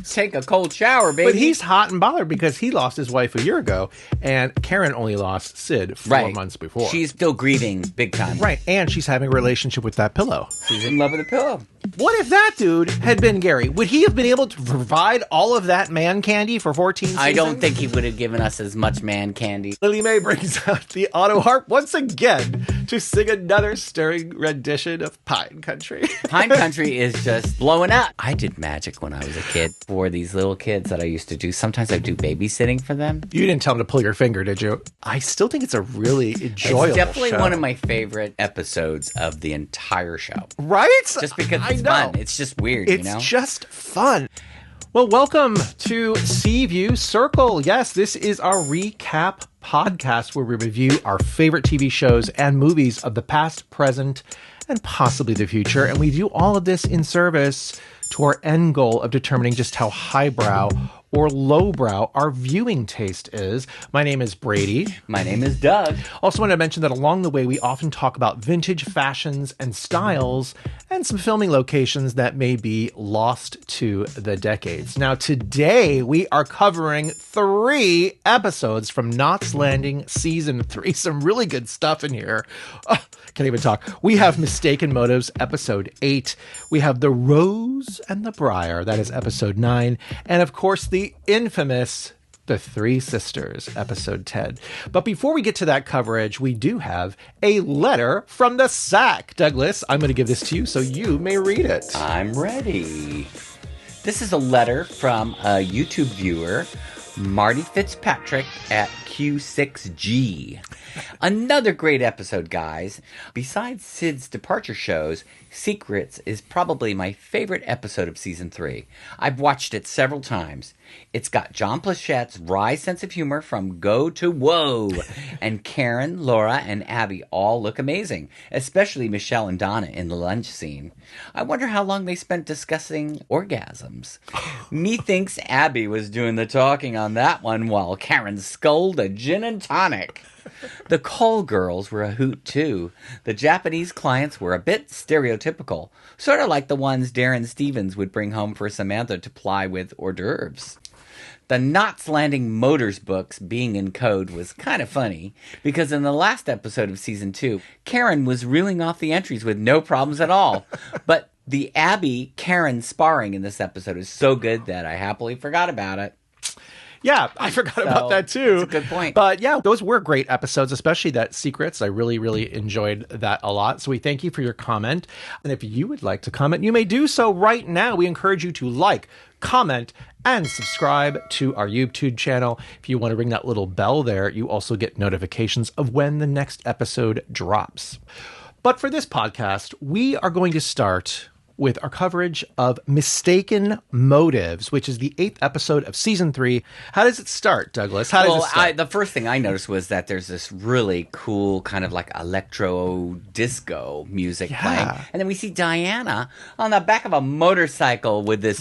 take a cold shower, baby. But he's hot and bothered because he lost his wife a year ago, and Karen only lost Sid 4 months before. She's still grieving big time. Right, and she's having a relationship with that pillow. She's in love with the pillow. What if that dude had been Gary? Would he have been able to provide all of that man candy for 14 seasons? I don't think he would have given us as much man candy. Lilimae brings out the auto harp once again to sing another stirring rendition of Pine Country. Pine Country is just blowing up. I did magic when I was a kid for these little kids that I used to do. Sometimes I do babysitting for them. You didn't tell them to pull your finger, did you? I still think it's a really enjoyable It's definitely show. one of my favorite episodes of the entire show. Right? Just because it's fun. It's just weird, It's just fun. Well, welcome to Seaview Circle. Yes, this is our recap podcast where we review our favorite TV shows and movies of the past, present, and possibly the future. And we do all of this in service to our end goal of determining just how highbrow or lowbrow our viewing taste is. My name is Brady. My name is Doug. Also want to mention that along the way, we often talk about vintage fashions and styles and some filming locations that may be lost to the decades. Now, today we are covering 3 episodes from Knots Landing Season 3. Some really good stuff in here. Oh, can't even talk. We have Mistaken Motives, Episode 8. We have The Rose and the Briar. That is Episode 9. And of course, the infamous The Three Sisters, Episode 10. But before we get to that coverage, we do have a letter from the sack. Douglas, I'm going to give this to you so you may read it. I'm ready. This is a letter from a YouTube viewer, Marty Fitzpatrick at Q6G. Another great episode, guys. Besides Sid's departure shows, Secrets is probably my favorite episode of Season 3. I've watched it several times. It's got John Plachette's wry sense of humor from go to whoa. And Karen, Laura, and Abby all look amazing, especially Michele and Donna in the lunch scene. I wonder how long they spent discussing orgasms. Methinks Abby was doing the talking on that one while Karen sculled a gin and tonic. The call girls were a hoot, too. The Japanese clients were a bit stereotypical, sort of like the ones Darren Stevens would bring home for Samantha to ply with hors d'oeuvres. The Knots Landing Motors books being in code was kind of funny, because in the last episode of Season 2, Karen was reeling off the entries with no problems at all. But the Abby-Karen sparring in this episode is so good that I happily forgot about it. Yeah, I forgot about that too. That's a good point. But yeah, those were great episodes, especially that Secrets. I really, really enjoyed that a lot. So we thank you for your comment. And if you would like to comment, you may do so right now. We encourage you to like, comment, and subscribe to our YouTube channel. If you want to ring that little bell there, you also get notifications of when the next episode drops. But for this podcast, we are going to start with our coverage of Mistaken Motives, which is the 8th episode of Season 3. How does it start, Douglas? How does it start? The first thing I noticed was that there's this really cool kind of like electro-disco music playing. And then we see Diana on the back of a motorcycle with this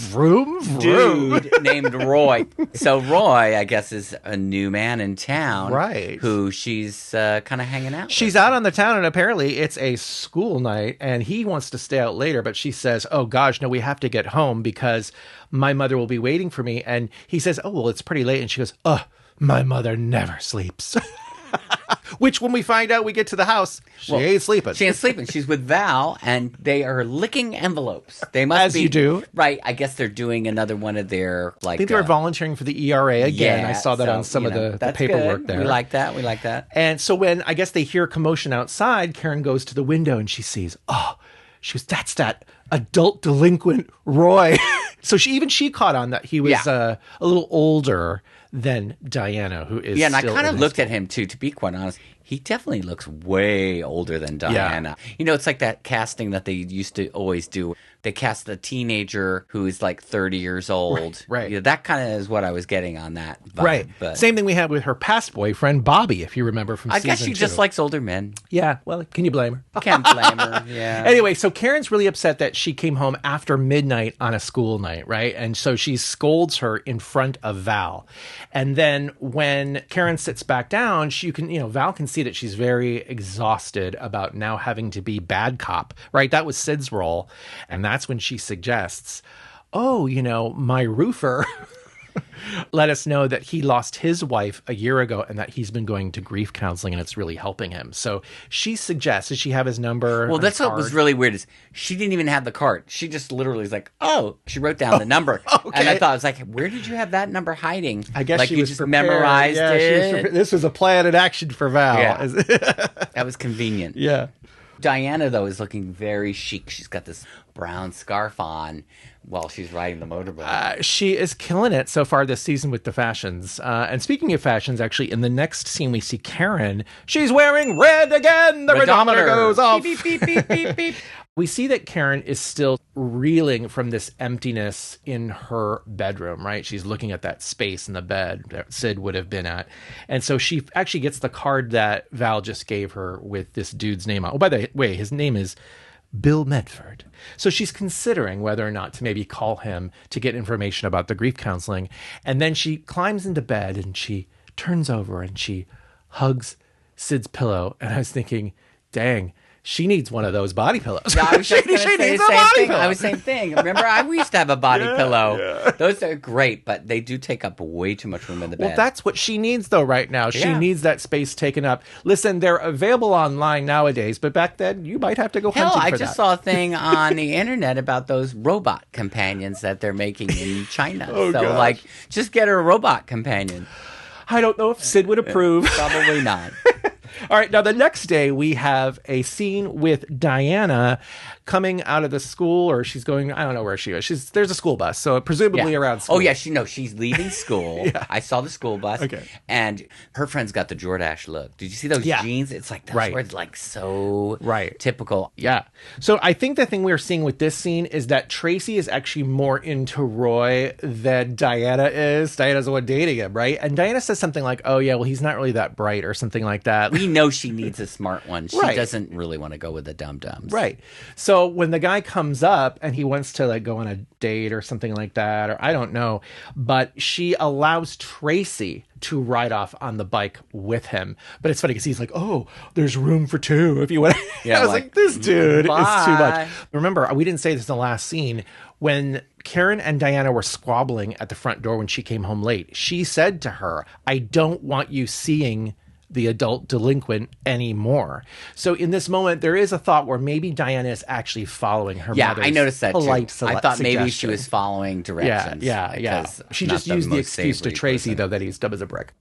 dude named Roy. So Roy, I guess, is a new man in town. Right. Who she's kind of hanging out with. She's out on the town, and apparently it's a school night, and he wants to stay out later, but she says, oh gosh, no, we have to get home because my mother will be waiting for me. And he says, oh, well, it's pretty late. And she goes, oh, my mother never sleeps. Which when we find out we get to the house, she ain't sleeping. She ain't sleeping. She's with Val, and they are licking envelopes. They must As be. you do. Right. I guess they're doing another one of their, like... I think they were volunteering for the ERA again. I saw that on some of the paperwork there. We like that. We like that. And so when I guess they hear commotion outside, Karen goes to the window and she sees, she goes, that's that adult delinquent Roy. So she caught on that he was a little older than Diana, who is and I kind of looked at him too, to be quite honest. He definitely looks way older than Diana. Yeah. You know, it's like that casting that they used to always do. They cast the teenager who is like 30 years old. Right. You know, that kind of is what I was getting on that vibe. Right. But same thing we had with her past boyfriend, Bobby, if you remember from season 2. I guess she just likes older men. Yeah. Well, can you blame her? Can't blame her. Yeah. Anyway, so Karen's really upset that she came home after midnight on a school night, right? And so she scolds her in front of Val. And then when Karen sits back down, Val can see that she's very exhausted about now having to be bad cop, right? That was Sid's role. And that's when she suggests, oh, my roofer let us know that he lost his wife a year ago and that he's been going to grief counseling and it's really helping him. So she suggests, does she have his number? Well, that's what was really weird is she didn't even have the card. She just literally was like, oh, she wrote down the number. Okay. And I thought, I was like, where did you have that number hiding? I guess like she you was just prepared. memorized Yeah, it. This was a plan in action for Val. Yeah. That was convenient. Yeah. Diana, though, is looking very chic. She's got this brown scarf on while she's riding the motorboat. She is killing it so far this season with the fashions. And speaking of fashions, actually, in the next scene, we see Karen. She's wearing red again. The redometer goes off. Beep, beep, beep, beep, beep. We see that Karen is still reeling from this emptiness in her bedroom, right? She's looking at that space in the bed that Sid would have been at. And so she actually gets the card that Val just gave her with this dude's name on. Oh, by the way, his name is Bill Medford. So she's considering whether or not to maybe call him to get information about the grief counseling. And then she climbs into bed and she turns over and she hugs Sid's pillow. And I was thinking, dang, she needs one of those body pillows. Yeah, I was just she say needs the a same body thing. pillow. I was same thing. Remember, we used to have a body pillow. Yeah. Those are great, but they do take up way too much room in the bed. Well, that's what she needs, though, right now. She Yeah. needs that space taken up. Listen, they're available online nowadays, but back then, you might have to go hunting for I that. just saw a thing on the internet about those robot companions that they're making in China. Gosh. Just get her a robot companion. I don't know if Sid would approve. Probably not. All right, now the next day we have a scene with Diana coming out of the school, or she's going, I don't know where she is. There's a school bus, so presumably around school. Oh, yeah, she's leaving school. Yeah. I saw the school bus. Okay. And her friend's got the Jordache look. Did you see those jeans? It's like, that's where it's like so typical. Yeah. So I think the thing we're seeing with this scene is that Tracy is actually more into Roy than Diana is. Diana's the one dating him, right? And Diana says something like, oh, yeah, well, he's not really that bright or something like that. We know she needs a smart one. She Right. doesn't really want to go with the dum-dums. Right. So when the guy comes up and he wants to like go on a date or something like that, or I don't know, but she allows Tracy to ride off on the bike with him. But it's funny because he's like, oh, there's room for two if you want. Yeah, I was like, this dude is too much. Bye. Remember, we didn't say this in the last scene. When Karen and Diana were squabbling at the front door when she came home late, she said to her, I don't want you seeing the adult delinquent anymore. So in this moment, there is a thought where maybe Diana is actually following her mother's I noticed that polite too. I thought maybe she suggestion. was following directions. Yeah. She not just used the most excuse to savory Tracy, person. though, that he's dumb as a brick.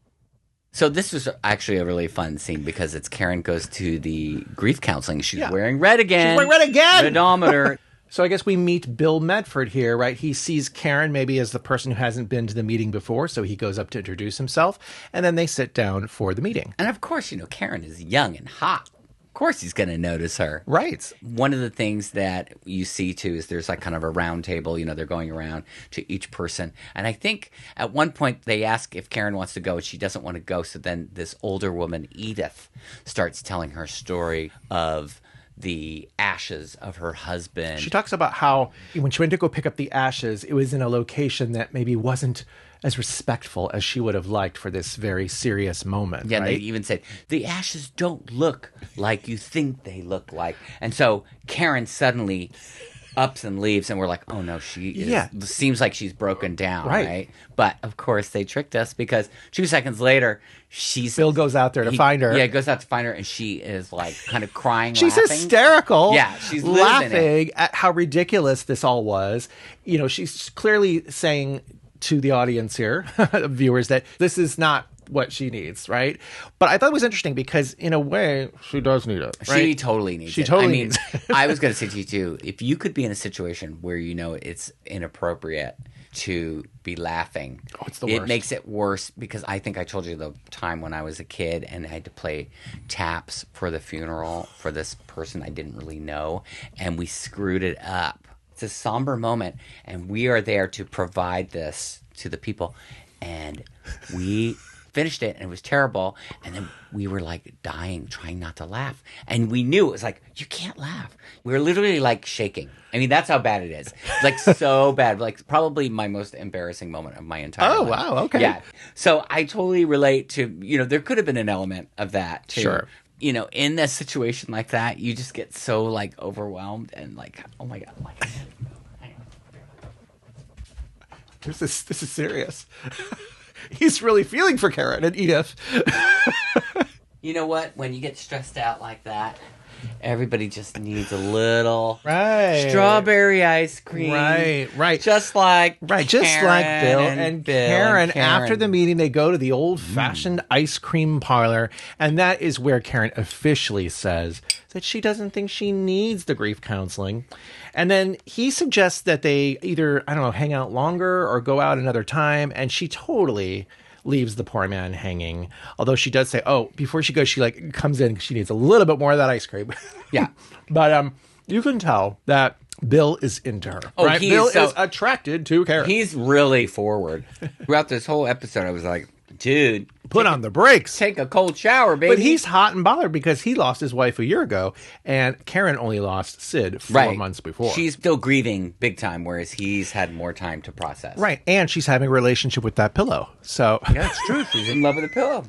So this was actually a really fun scene because it's Karen goes to the grief counseling. She's wearing red again. She's wearing red again! Redometer. So I guess we meet Bill Medford here, right? He sees Karen maybe as the person who hasn't been to the meeting before, so he goes up to introduce himself, and then they sit down for the meeting. And of course, Karen is young and hot. Of course he's going to notice her. Right. One of the things that you see, too, is there's like kind of a round table. They're going around to each person. And I think at one point they ask if Karen wants to go, and she doesn't want to go. So then this older woman, Edith, starts telling her story of the ashes of her husband. She talks about how when she went to go pick up the ashes, it was in a location that maybe wasn't as respectful as she would have liked for this very serious moment. Yeah, right? They even said, the ashes don't look like you think they look like. And so Karen suddenly ups and leaves, and we're like, oh no, she is, seems like she's broken down, right? But of course they tricked us because 2 seconds later, Bill goes out there to find her. Yeah, goes out to find her, and she is like kind of crying, She's laughing. hysterical. Yeah, she's laughing at how ridiculous this all was. She's clearly saying to the audience here, viewers, that this is not what she needs, right? But I thought it was interesting because in a way, she does need it, right? She totally needs it. Needs it. I was going to say to you too, if you could be in a situation where it's inappropriate to be laughing, it's the worst. It makes it worse because I think I told you the time when I was a kid and I had to play taps for the funeral for this person I didn't really know, and we screwed it up. It's a somber moment, and we are there to provide this to the people, and we finished it, and it was terrible, and then we were like dying, trying not to laugh, and we knew it was like, you can't laugh. We were literally like shaking. I mean, that's how bad it is. It's like so bad, like probably my most embarrassing moment of my entire life. Oh, wow, okay. Yeah. So I totally relate to, there could have been an element of that too. Sure. In a situation like that, you just get so like overwhelmed and like, oh my God. this is serious. He's really feeling for Karen and Edith. You know what? When you get stressed out like that, everybody just needs a little strawberry ice cream. Right. Just like Bill and Karen. After the meeting, they go to the old-fashioned ice cream parlor, and that is where Karen officially says that she doesn't think she needs the grief counseling. And then he suggests that they either, I don't know, hang out longer or go out another time, and she totally leaves the poor man hanging. Although she does say, before she goes, she like comes in, she needs a little bit more of that ice cream. Yeah. But you can tell that Bill is into her. Oh, right? Bill is attracted to Karen. He's really forward. Throughout this whole episode, I was like, dude, put on the brakes. Take a cold shower, baby. But he's hot and bothered because he lost his wife a year ago, and Karen only lost Sid 4 months before. She's still grieving big time, whereas he's had more time to process. Right, and she's having a relationship with that pillow. So yeah, it's true. She's in love with the pillow.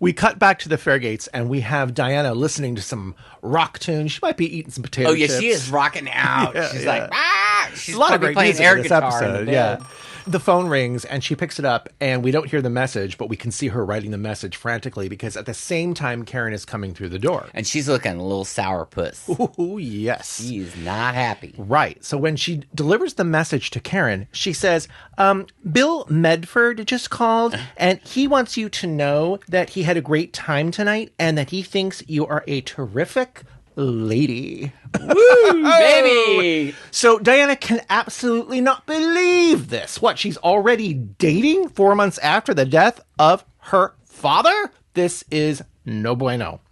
We cut back to the Fairgates, and we have Diana listening to some rock tune. She might be eating some potato chips. Oh, yeah, she is rocking out. She's like, ah! She's a lot of great playing music air in this guitar episode. in the Yeah. bed. The phone rings, and she picks it up, and we don't hear the message, but we can see her writing the message frantically because at the same time, Karen is coming through the door. And she's looking a little sourpuss. Ooh, yes. She's not happy. Right. So when she delivers the message to Karen, she says, Bill Medford just called, and he wants you to know that he had a great time tonight and that he thinks you are a terrific lady. Woo, baby! So Diana can absolutely not believe this. What, she's already dating 4 months after the death of her father? This is no bueno.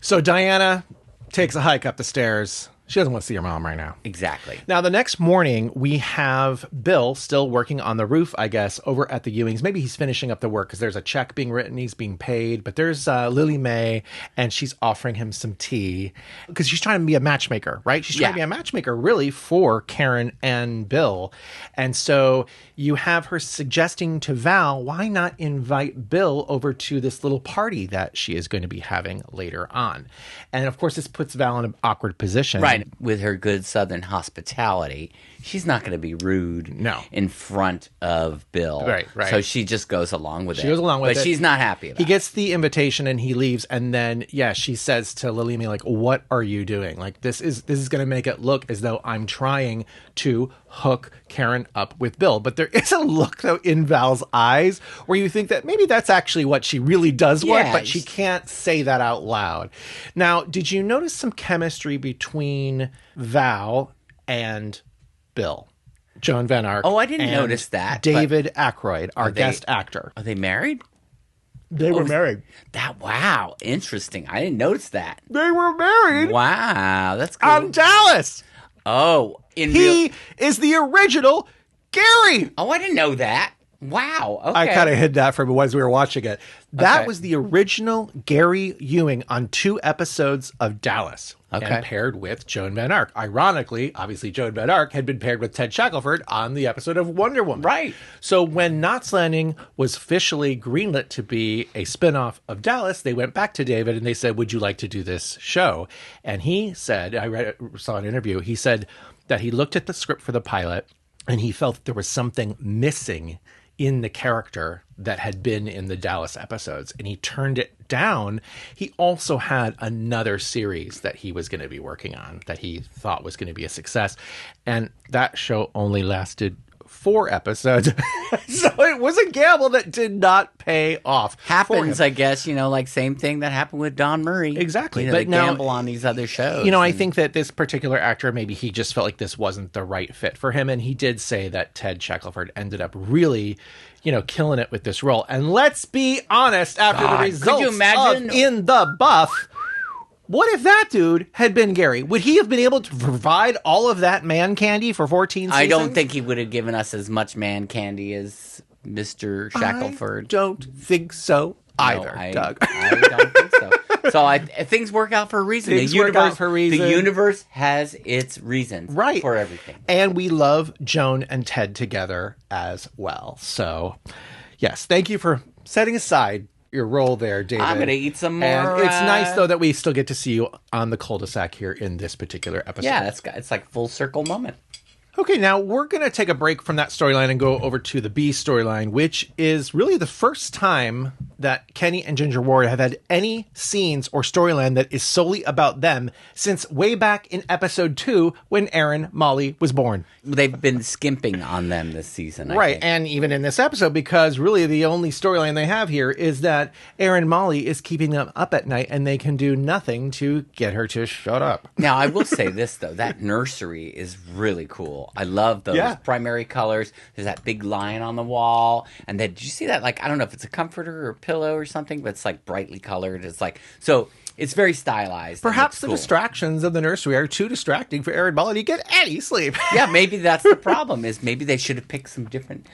So Diana takes a hike up the stairs. She doesn't want to see her mom right now. Exactly. Now, the next morning, we have Bill still working on the roof, I guess, over at the Ewings. Maybe he's finishing up the work because there's a check being written. He's being paid. But there's Lilimae, and she's offering him some tea because she's trying to be a matchmaker, right? She's trying to be a matchmaker, really, for Karen and Bill. And so you have her suggesting to Val, why not invite Bill over to this little party that she is going to be having later on? And, of course, this puts Val in an awkward position. Right. With her good Southern hospitality, she's not going to be rude in front of Bill. Right. So she just goes along with it. She goes along with it. But she's not happy about it. He gets the invitation and he leaves. And then, she says to Lilimae, like, what are you doing? Like, this is going to make it look as though I'm trying to hook Karen up with Bill. But there is a look, though, in Val's eyes where you think that maybe that's actually what she really does want, but she can't say that out loud. Now, did you notice some chemistry between Val and Bill? Joan Van Ark. Oh, I didn't notice that. David Aykroyd, our guest actor. Are they married? They were married. Wow, interesting. I didn't notice that. They were married. Wow, that's cool. On Dallas. Oh, he is the original Gary. Oh, I didn't know that. Wow. Okay. I kind of hid that from as we were watching it. That was the original Gary Ewing on 2 episodes of Dallas. And paired with Joan Van Ark. Ironically, obviously, Joan Van Ark had been paired with Ted Shackelford on the episode of Wonder Woman. Right. So when Knots Landing was officially greenlit to be a spinoff of Dallas, they went back to David and they said, would you like to do this show? And he said, saw an interview, he said that he looked at the script for the pilot and he felt that there was something missing in the character that had been in the Dallas episodes, and he turned it down. He also had another series that he was going to be working on that he thought was going to be a success, and that show only lasted 4 episodes. So it was a gamble that did not pay off. Happens, I guess, like same thing that happened with Don Murray. Exactly. But they gamble on these other shows. I think that this particular actor, maybe he just felt like this wasn't the right fit for him. And he did say that Ted Shackelford ended up really, killing it with this role. And let's be honest, after the results could you imagine? of In the Buff, what if that dude had been Gary? Would he have been able to provide all of that man candy for 14 seasons? I don't think he would have given us as much man candy as Mr. Shackelford. I don't think so either, Doug. I don't think so. So things work out for a reason. Things work out for a reason. The universe has its reasons for everything. And we love Joan and Ted together as well. So, yes, thank you for setting aside your role there, David. I'm going to eat some more. And it's nice, though, that we still get to see you on the cul-de-sac here in this particular episode. Yeah, it's like full circle moment. Okay, now we're going to take a break from that storyline and go over to the B storyline, which is really the first time that Kenny and Ginger Ward have had any scenes or storyline that is solely about them since way back in episode 2 when Aaron Molly was born. They've been skimping on them this season, I think. And even in this episode, because really the only storyline they have here is that Aaron Molly is keeping them up at night and they can do nothing to get her to shut up. Now, I will say this, though. That nursery is really cool. I love those primary colors. There's that big lion on the wall. And then, did you see that? Like, I don't know if it's a comforter or a pillow or something, but it's like brightly colored. It's like, so it's very stylized. Perhaps the distractions of the nursery are too distracting for Aaron Molly to get any sleep. Yeah, maybe that's the problem, is maybe they should have picked some different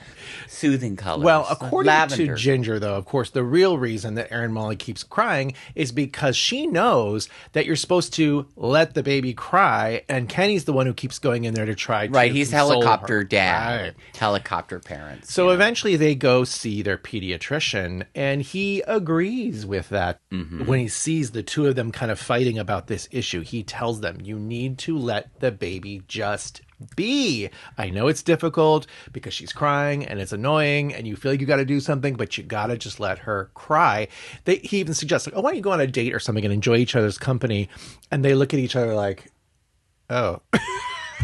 soothing colors. Well, according to Ginger, though, of course, the real reason that Aaron Molly keeps crying is because she knows that you're supposed to let the baby cry, and Kenny's the one who keeps going in there to try to Right, he's helicopter her. dad, Right. helicopter parents. So eventually they go see their pediatrician, and he agrees with that. When he sees the two of them kind of fighting about this issue, he tells them, you need to let the baby just be. I know it's difficult because she's crying and it's annoying and you feel like you got to do something, but you got to just let her cry. He even suggests, like, oh, why don't you go on a date or something and enjoy each other's company? And they look at each other like, oh.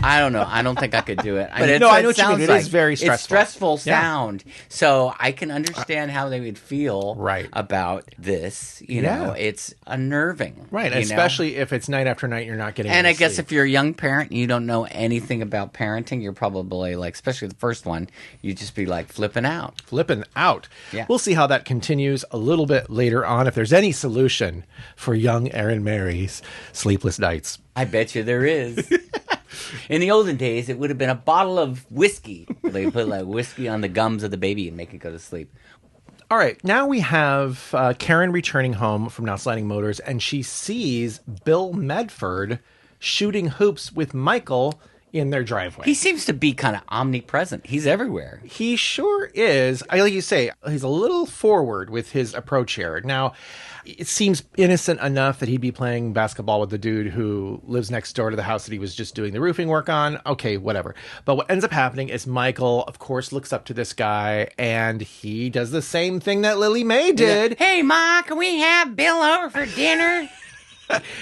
I don't know. I don't think I could do it. But I know what you mean. It is very stressful. It's stressful sound. Yeah. So I can understand how they would feel about this. You know, it's unnerving. Right. Especially if it's night after night, you're not getting And any I guess sleep. if you're a young parent and you don't know anything about parenting, you're probably like, especially the first one, you'd just be like flipping out. Yeah. We'll see how that continues a little bit later on, if there's any solution for young Aaron Mary's sleepless nights. I bet you there is. In the olden days, it would have been a bottle of whiskey. They put like whiskey on the gums of the baby and make it go to sleep. All right, now we have Karen returning home from Now Sliding Motors, and she sees Bill Medford shooting hoops with Michael in their driveway. He seems to be kind of omnipresent. He's everywhere. He sure is. Like you say, he's a little forward with his approach here. Now, it seems innocent enough that he'd be playing basketball with the dude who lives next door to the house that he was just doing the roofing work on. Okay, whatever. But what ends up happening is Michael, of course, looks up to this guy, and he does the same thing that Lilimae did. Hey, Ma, can we have Bill over for dinner?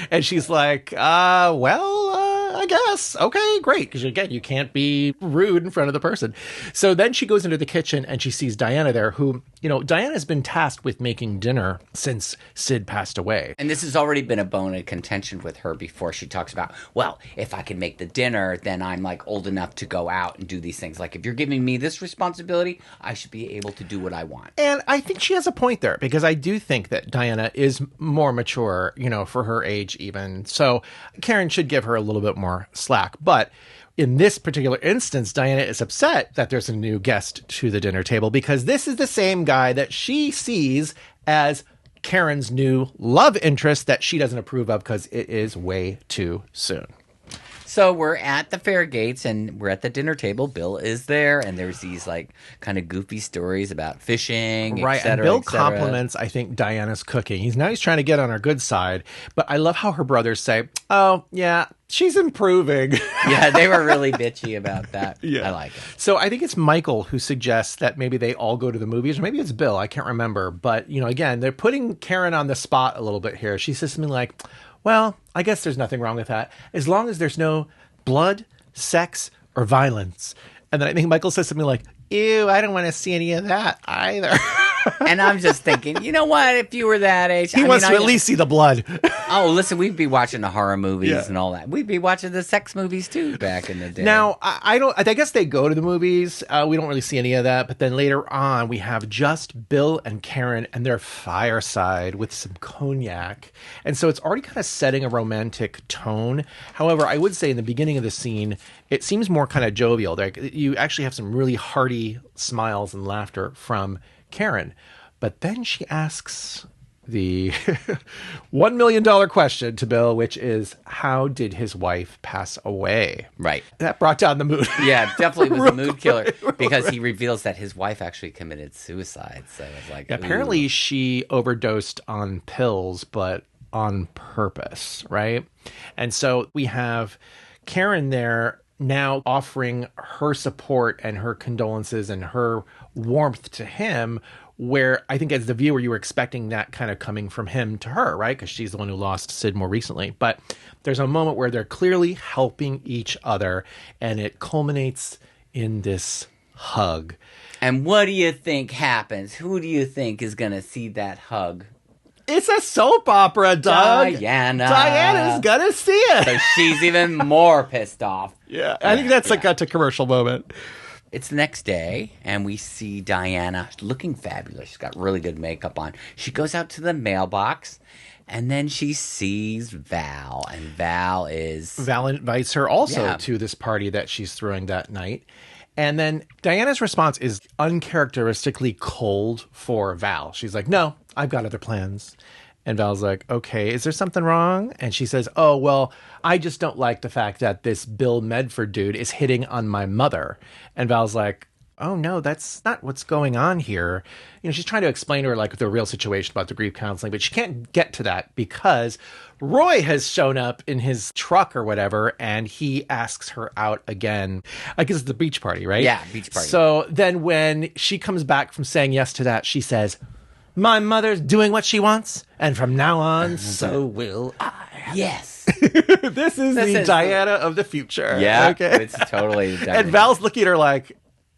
And she's like, I guess. Okay, great. Because again, you can't be rude in front of the person. So then she goes into the kitchen and she sees Diana there, who, Diana's been tasked with making dinner since Sid passed away. And this has already been a bone of contention with her before. She talks about, well, if I can make the dinner, then I'm like old enough to go out and do these things. Like if you're giving me this responsibility, I should be able to do what I want. And I think she has a point there, because I do think that Diana is more mature, for her age even. So Karen should give her a little bit more slack. But in this particular instance, Diana is upset that there's a new guest to the dinner table, because this is the same guy that she sees as Karen's new love interest that she doesn't approve of because it is way too soon. So we're at the fair gates and we're at the dinner table. Bill is there, and there's these like kind of goofy stories about fishing, right? Et cetera, and Bill et cetera. compliments, I think, Diana's cooking. He's trying to get on her good side, but I love how her brothers say, "Oh yeah, she's improving." Yeah, they were really bitchy about that. Yeah. I like it. So I think it's Michael who suggests that maybe they all go to the movies, or maybe it's Bill. I can't remember, but again, they're putting Karen on the spot a little bit here. She says something like, well, I guess there's nothing wrong with that, as long as there's no blood, sex, or violence. And then I think Michael says something like, ew, I don't want to see any of that either. And I'm just thinking, you know what? If you were that age, he wants to at least see the blood. Oh, listen, we'd be watching the horror movies and all that. We'd be watching the sex movies too back in the day. Now, I guess they go to the movies. We don't really see any of that. But then later on, we have just Bill and Karen and their fireside with some cognac. And so it's already kind of setting a romantic tone. However, I would say in the beginning of the scene, it seems more kind of jovial. You actually have some really hearty smiles and laughter from Karen. But then she asks the $1 million question to Bill, which is, how did his wife pass away? Right. That brought down the mood. Yeah, definitely was a mood killer, because he reveals that his wife actually committed suicide. So it's like, apparently she overdosed on pills, but on purpose, right? And so we have Karen there now offering her support and her condolences and her warmth to him, where I think as the viewer, you were expecting that kind of coming from him to her, right? Because she's the one who lost Sid more recently. But there's a moment where they're clearly helping each other, and it culminates in this hug. And what do you think happens? Who do you think is going to see that hug? It's a soap opera, Doug. Diana's going to see it. So she's even more pissed off. Yeah, I think that's like a commercial moment. It's the next day, and we see Diana looking fabulous. She's got really good makeup on. She goes out to the mailbox, and then she sees Val, and Val invites her also to this party that she's throwing that night. And then Diana's response is uncharacteristically cold for Val. She's like, no, I've got other plans. And Val's like, okay, is there something wrong? And she says, oh, well, I just don't like the fact that this Bill Medford dude is hitting on my mother. And Val's like, oh, no, that's not what's going on here. You know, she's trying to explain to her, like, the real situation about the grief counseling, but she can't get to that because Roy has shown up in his truck or whatever, and he asks her out again. I guess it's the beach party, right? Yeah, beach party. So then when she comes back from saying yes to that, she says, my mother's doing what she wants, and from now on, so will I. Yes. This is the Diana of the future. Yeah, okay? It's totally the Diana. And Val's looking at her like,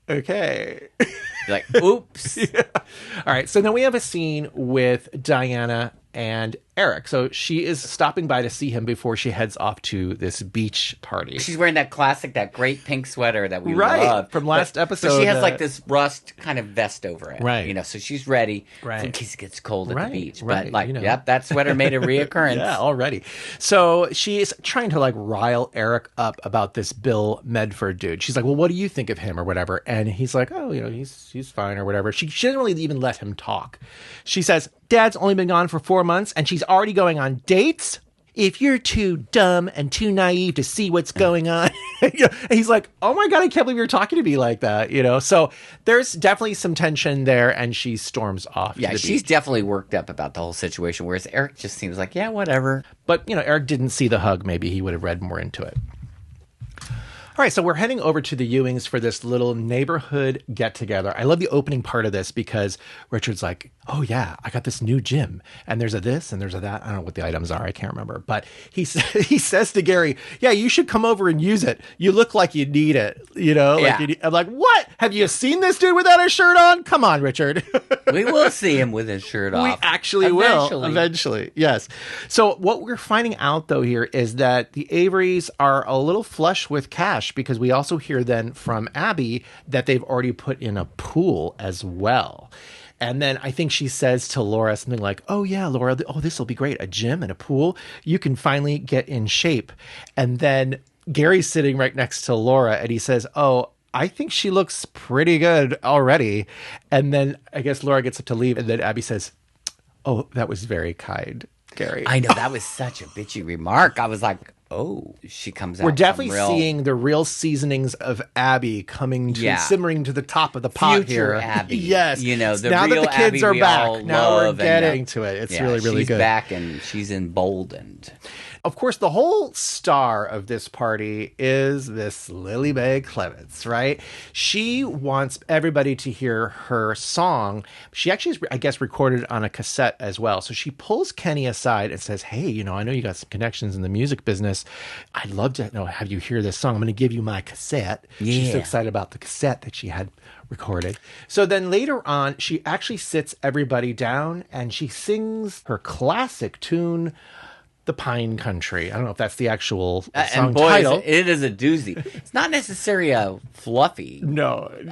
okay. You're like, oops. Yeah. All right, so then we have a scene with Diana and Eric. So she is stopping by to see him before she heads off to this beach party. She's wearing that great pink sweater that we love. From last episode. But she has like this rust kind of vest over it. Right. You know, so she's ready in case it gets cold at the beach. But yep, that sweater made a reoccurrence. Yeah, already. So she's trying to like rile Eric up about this Bill Medford dude. She's like, well, what do you think of him or whatever? And he's like, oh, you know, he's fine or whatever. She doesn't really even let him talk. She says, Dad's only been gone for 4 months and she's already going on dates? If you're too dumb and too naive to see what's going on. And he's like, oh my God, I can't believe you're talking to me like that, you know? So there's definitely some tension there, and she storms off. Yeah, she's definitely worked up about the whole situation, whereas Eric just seems like, yeah, whatever. But, you know, Eric didn't see the hug. Maybe he would have read more into it. All right, so we're heading over to the Ewings for this little neighborhood get-together. I love the opening part of this because Richard's like, oh yeah, I got this new gym, and there's a this and there's a that. I don't know what the items are. I can't remember. But he says to Gary, yeah, you should come over and use it. You look like you need it, you know? Yeah. I'm like, what? Have you seen this dude without his shirt on? Come on, Richard. We will see him with his shirt off. We actually will. Eventually, yes. So what we're finding out, though, here is that the Averys are a little flush with cash, because we also hear then from Abby that they've already put in a pool as well. And then I think she says to Laura something like, oh yeah, Laura, this will be great. A gym and a pool. You can finally get in shape. And then Gary's sitting right next to Laura and he says, oh, I think she looks pretty good already. And then I guess Laura gets up to leave. And then Abby says, oh, that was very kind, Gary. I know, that was such a bitchy remark. I was like, oh, she comes out. We're definitely seeing the real seasonings of Abby simmering to the top of the pot Future here. Abby. Yes. You know, now real that the kids Abby are back, now we're getting and, to it. It's really, really she's good. She's back and she's emboldened. Of course, the whole star of this party is this Lilimae Clements, right? She wants everybody to hear her song. She actually is, I guess, recorded on a cassette as well. So she pulls Kenny aside and says, hey, you know, I know you got some connections in the music business. I'd love to have you hear this song. I'm going to give you my cassette. Yeah. She's so excited about the cassette that she had recorded. So then later on, she actually sits everybody down and she sings her classic tune, The Pine Country. I don't know if that's the actual song title. It is a doozy. It's not necessarily a fluffy,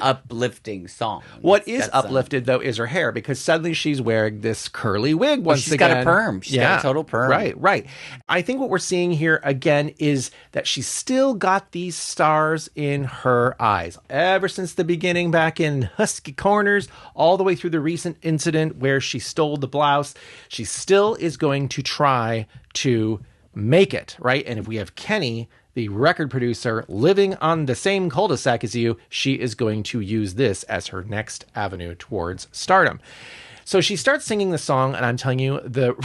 uplifting song. What is uplifted, though, is her hair, because suddenly she's wearing this curly wig once again. She's got a perm. She's got a total perm. Right. I think what we're seeing here, again, is that she's still got these stars in her eyes. Ever since the beginning, back in Husky Corners, all the way through the recent incident where she stole the blouse, she still is going to try to make it, right? And if we have Kenny, the record producer, living on the same cul-de-sac as you, she is going to use this as her next avenue towards stardom. So she starts singing the song, and I'm telling you, the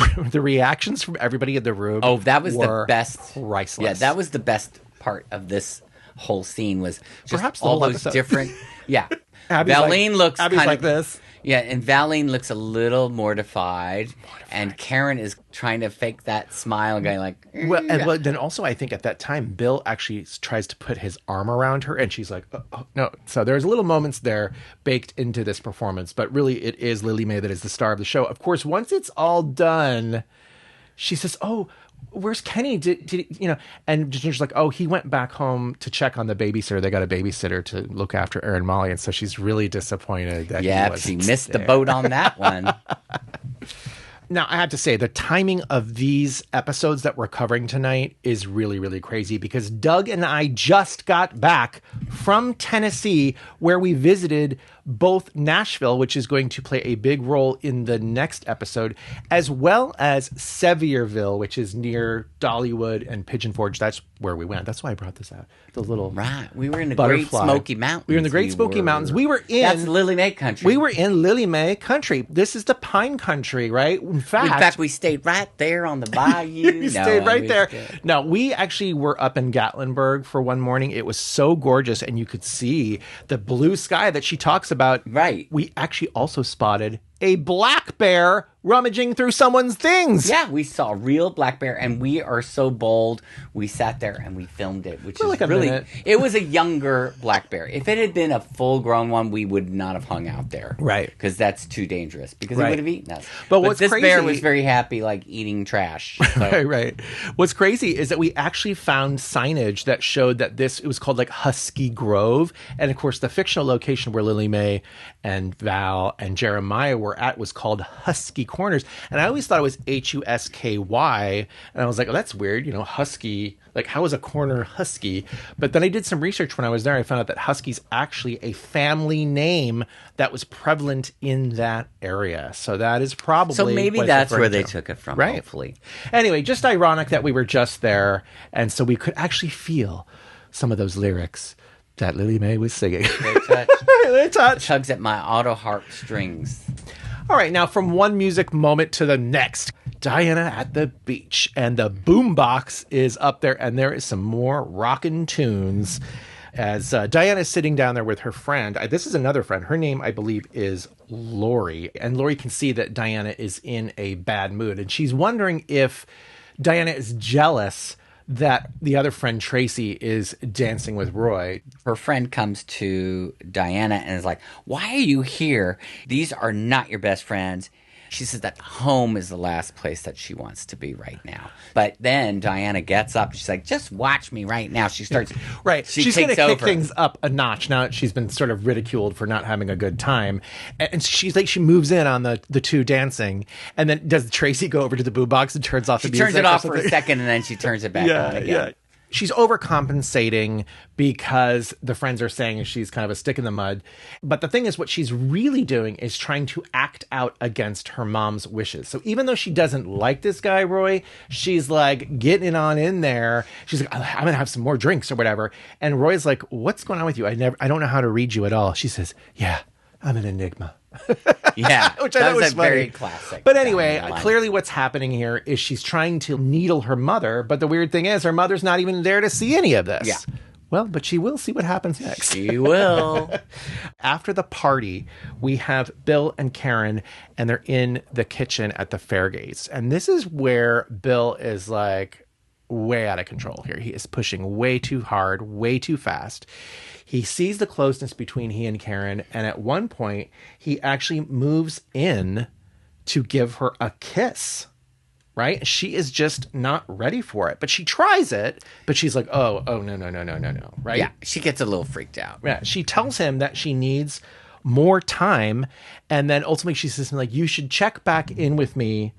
reactions from everybody in the room. Oh, that was the best. Priceless. Yeah, that was the best part of this whole scene was just Perhaps the all whole those episode. different. Yeah. Abby's Valine looks Abby's kind like of this. Yeah, and Valine looks a little mortified, and Karen is trying to fake that smile, going like. Well, then also I think at that time Bill actually tries to put his arm around her, and she's like, oh, no. So there's little moments there baked into this performance, but really it is Lilimae that is the star of the show. Of course, once it's all done, she says, "Oh, where's Kenny? Did you know?" And Ginger's like, "Oh, he went back home to check on the babysitter. They got a babysitter to look after Aaron Molly," and so she's really disappointed that she missed the boat on that one. Now, I have to say, the timing of these episodes that we're covering tonight is really, really crazy because Doug and I just got back from Tennessee where we visited both Nashville, which is going to play a big role in the next episode, as well as Sevierville, which is near Dollywood and Pigeon Forge. That's where we went. That's why I brought this out. The little We were in the butterfly. Great Smoky Mountains. We were in the Great Smoky Mountains. We were in... That's Lilimae country. We were in Lilimae country. This is the pine country, right? In fact, we stayed right there on the bayou. we stayed right there. No, we actually were up in Gatlinburg for one morning. It was so gorgeous, and you could see the blue sky that she talks about. Right. We actually also spotted a black bear rummaging through someone's things. Yeah, we saw a real black bear, and we are so bold. We sat there and we filmed it, which For is like a really. minute. It was a younger black bear. If it had been a full-grown one, we would not have hung out there, Right? Because that's too dangerous. Because Right. it would have eaten us. But what's this crazy- bear was very happy, like eating trash. So. Right. What's crazy is that we actually found signage that showed that it was called like Husky Grove. And of course, the fictional location where Lilimae and Val and Jeremiah were at was called Husky Corners. And I always thought it was Husky. And I was like, oh, that's weird. Husky. Like, how is a corner husky? But then I did some research when I was there. I found out that husky's actually a family name that was prevalent in that area. So that is probably... So maybe what it's that's where referring they to. took it from, Right. hopefully. Anyway, just ironic that we were just there, and so we could actually feel some of those lyrics that Lilimae was singing. They touch. They touch. Tugs at my auto harp strings. All right, now from one music moment to the next. Diana at the beach, and the boombox is up there, and there is some more rockin' tunes. As Diana is sitting down there with her friend, this is another friend. Her name, I believe, is Lori. And Lori can see that Diana is in a bad mood. And she's wondering if Diana is jealous that the other friend, Tracy, is dancing with Roy. Her friend comes to Diana and is like, "Why are you here? These are not your best friends." She says that home is the last place that she wants to be right now. But then Diana gets up. She's like, "Just watch me right now." She starts... Right. She's going to kick things up a notch now that she's been sort of ridiculed for not having a good time. And she's like, she moves in on the two dancing. And then does Tracy go over to the boombox and turns off the music? She turns it off for a second and then she turns it back on again. Yeah. She's overcompensating because the friends are saying she's kind of a stick in the mud. But the thing is, what she's really doing is trying to act out against her mom's wishes. So even though she doesn't like this guy, Roy, she's like getting on in there. She's like, "I'm going to have some more drinks or whatever." And Roy's like, "What's going on with you? I don't know how to read you at all." She says, "Yeah, I'm an enigma." Yeah, which I thought was funny. very classic. But anyway, line. clearly what's happening here is she's trying to needle her mother, but the weird thing is her mother's not even there to see any of this. Yeah. Well, but she will see what happens next. She will. After the party, we have Bill and Karen, and they're in the kitchen at the Fairgates. And this is where Bill is like way out of control here. He is pushing way too hard, way too fast. He sees the closeness between he and Karen, and at one point, he actually moves in to give her a kiss, right? She is just not ready for it, but she tries it, but she's like, oh, no, right? Yeah, she gets a little freaked out. Yeah, she tells him that she needs more time, and then ultimately she says, like, you should check back in with me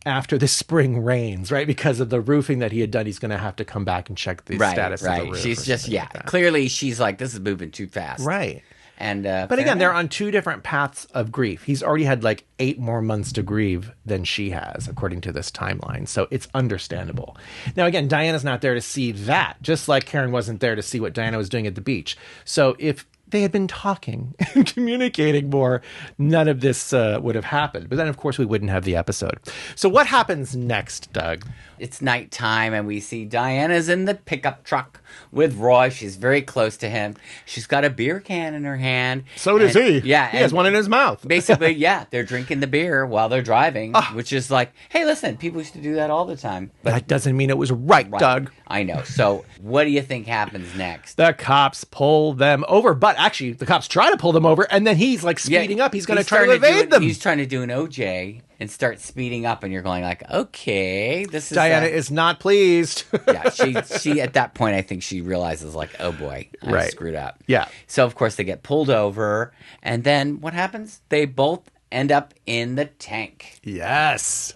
after the spring rains, right? Because of the roofing that he had done, he's going to have to come back and check the status of the roof. She's just, like clearly she's like, this is moving too fast. Right. And but again, they're on two different paths of grief. He's already had like 8 more months to grieve than she has, according to this timeline. So it's understandable. Now, again, Diana's not there to see that, just like Karen wasn't there to see what Diana was doing at the beach. So if they had been talking and communicating more, none of this would have happened. But then, of course, we wouldn't have the episode. So what happens next, Doug? It's nighttime, and we see Diana's in the pickup truck with Roy. She's very close to him. She's got a beer can in her hand. So does he. Yeah. He has one in his mouth. Basically, yeah, they're drinking the beer while they're driving, which is like, hey, listen, people used to do that all the time. But that doesn't mean it was right, Doug. I know. So what do you think happens next? The cops pull them over. But actually, the cops try to pull them over, and then he's like speeding up. He's going to try to evade them. He's trying to do an OJ and start speeding up, and you're going like, okay, this is... Diana is not pleased. Yeah, she at that point, I think she realizes like, oh boy, I screwed up. Yeah. So, of course, they get pulled over, and then what happens? They both end up in the tank. Yes.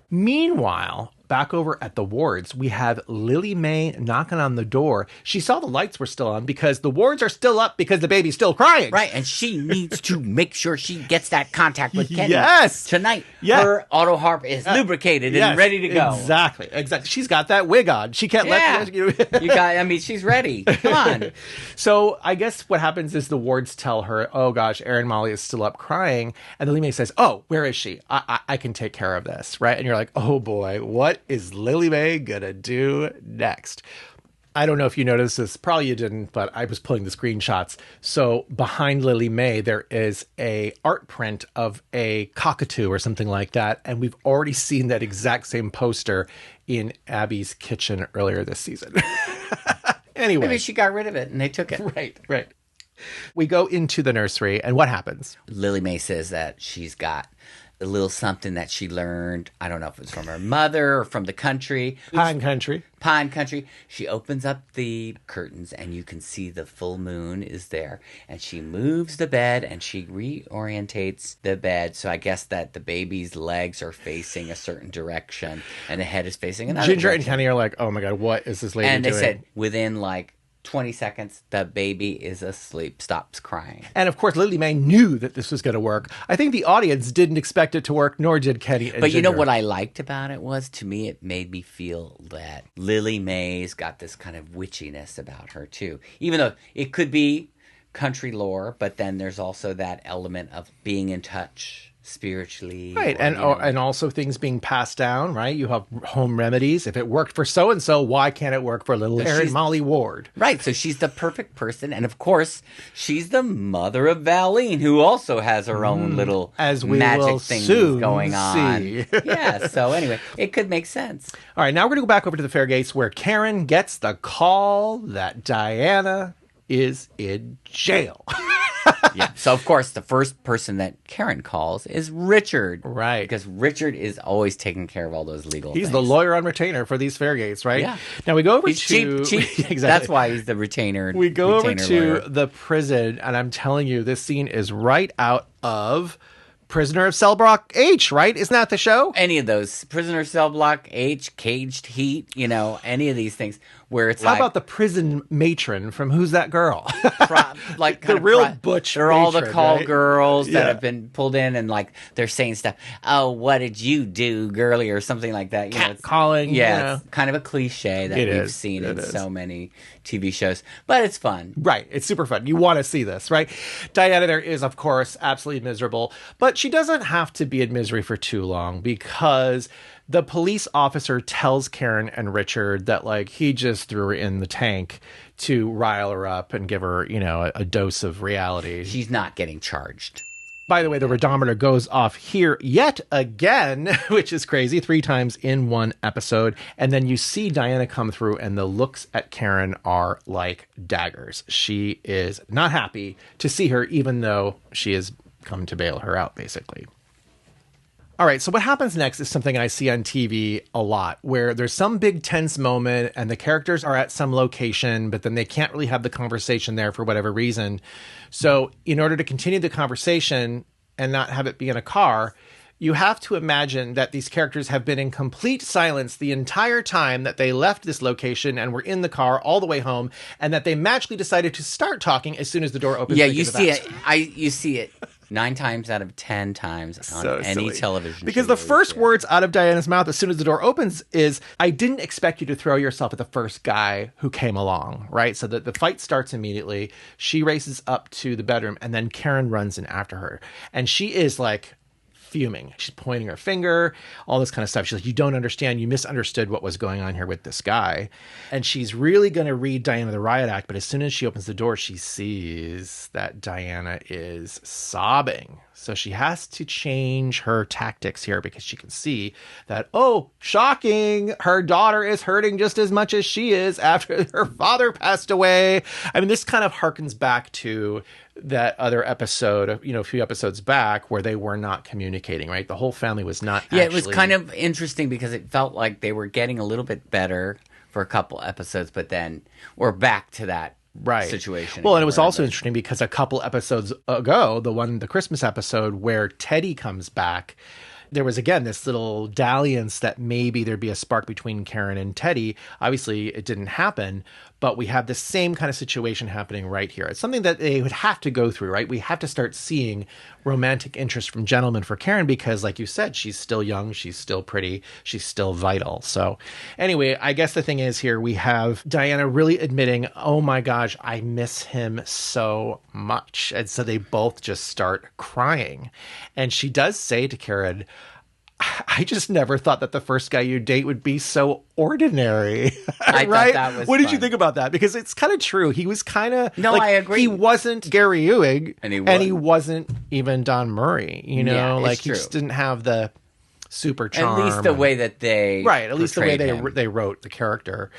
Meanwhile, back over at the wards, we have Lilimae knocking on the door. She saw the lights were still on because the wards are still up because the baby's still crying. Right, and she needs to make sure she gets that contact with Kenny tonight. Yeah. Her auto harp is lubricated and ready to go. Exactly. She's got that wig on. She can't let you. She's ready. Come on. So I guess what happens is the wards tell her, oh gosh, Erin Molly is still up crying. And then Lilimae says, oh, where is she? I can take care of this. Right. And you're like, oh boy, what is Lilimae gonna do next? I don't know if you noticed this. Probably you didn't, but I was pulling the screenshots. So behind Lilimae, there is a art print of a cockatoo or something like that. And we've already seen that exact same poster in Abby's kitchen earlier this season. Anyway. Maybe she got rid of it and they took it. Right. We go into the nursery, and what happens? Lilimae says that she's got a little something that she learned. I don't know if it's from her mother or from the country. Pine Country. She opens up the curtains and you can see the full moon is there. And she moves the bed and she reorientates the bed. So I guess that the baby's legs are facing a certain direction and the head is facing another Ginger direction. and Kenny are like, oh my God, what is this lady doing? And they said within like 20 seconds, the baby is asleep, stops crying. And of course, Lilimae knew that this was going to work. I think the audience didn't expect it to work, nor did Kenny and But Ginger. you know what I liked about it was, to me, it made me feel that Lilimae's got this kind of witchiness about her, too. Even though it could be country lore, but then there's also that element of being in touch spiritually, right? And also things being passed down, right? You have home remedies. If it worked for so and so, why can't it work for little Erin Molly Ward? Right. So she's the perfect person, and of course, she's the mother of Valine, who also has her own little magic things going on. Yeah. So anyway, it could make sense. All right. Now we're going to go back over to the fair gates where Karen gets the call that Diana is in jail. Yeah. So, of course, the first person that Karen calls is Richard. Right. Because Richard is always taking care of all those legal things. He's the lawyer on retainer for these fair gates, right? Yeah. Now we go over he's to... cheap. Exactly. That's why he's the retainer. We go over to lawyer. the prison, and I'm telling you, this scene is right out of Prisoner of Cell Block H, right? Isn't that the show? Any of those. Prisoner Cell Block H, Caged Heat, any of these things where it's How about the prison matron from Who's That Girl? the real butch They're all the matron, call right? girls that have been pulled in and like they're saying stuff. Oh, what did you do, girly, or something like that? Cat calling. Yeah, it's kind of a cliche that we've seen in so many TV shows, but it's fun. Right. It's super fun. You want to see this, right? Diana there is, of course, absolutely miserable, but she doesn't have to be in misery for too long because the police officer tells Karen and Richard that like he just threw her in the tank to rile her up and give her, a dose of reality. She's not getting charged. By the way, the redometer goes off here yet again, which is crazy, 3 times in one episode. And then you see Diana come through and the looks at Karen are like daggers. She is not happy to see her, even though she has come to bail her out, basically. All right, so what happens next is something I see on TV a lot, where there's some big tense moment and the characters are at some location, but then they can't really have the conversation there for whatever reason. So in order to continue the conversation and not have it be in a car, you have to imagine that these characters have been in complete silence the entire time that they left this location and were in the car all the way home, and that they magically decided to start talking as soon as the door opens. Yeah, you see it. You see it 9 times out of 10 times on So any silly. television Because show the you first see. words out of Diana's mouth as soon as the door opens is, I didn't expect you to throw yourself at the first guy who came along, right? So the fight starts immediately. She races up to the bedroom, and then Karen runs in after her. And she is like fuming. She's pointing her finger, all this kind of stuff. She's like, you don't understand. You misunderstood what was going on here with this guy. And she's really going to read Diana the Riot Act. But as soon as she opens the door, she sees that Diana is sobbing. So she has to change her tactics here because she can see that, oh, shocking, her daughter is hurting just as much as she is after her father passed away. I mean, this kind of harkens back to that other episode, you know, a few episodes back where they were not communicating, right? The whole family was not Yeah, it was kind of interesting because it felt like they were getting a little bit better for a couple episodes, but then we're back to that situation. Well, and it was also interesting because a couple episodes ago, the Christmas episode where Teddy comes back, there was, again, this little dalliance that maybe there'd be a spark between Karen and Teddy. Obviously, it didn't happen, but we have the same kind of situation happening right here. It's something that they would have to go through, right? We have to start seeing romantic interest from gentlemen for Karen because, like you said, she's still young, she's still pretty, she's still vital. So anyway, I guess the thing is here we have Diana really admitting, oh my gosh, I miss him so much. And so they both just start crying. And she does say to Karen, I just never thought that the first guy you date would be so ordinary. I right? thought that was What did fun. you think about that? Because it's kind of true. He was kind of... No, I agree. He wasn't Gary Ewing. And he wasn't even Don Murray. You know, Yeah, it's like he true. just didn't have the super charm. At least the way that they At least the way portrayed they him. wrote the character.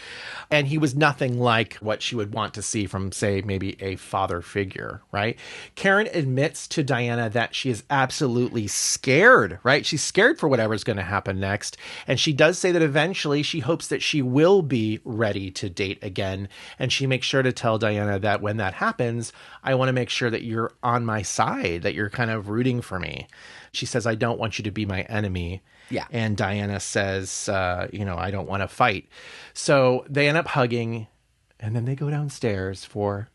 And he was nothing like what she would want to see from, say, maybe a father figure, right? Karen admits to Diana that she is absolutely scared, right? She's scared for whatever's going to happen next. And she does say that eventually she hopes that she will be ready to date again. And she makes sure to tell Diana that when that happens, I want to make sure that you're on my side, that you're kind of rooting for me. She says, I don't want you to be my enemy. Yeah. And Diana says, I don't want to fight. So they end up hugging, and then they go downstairs for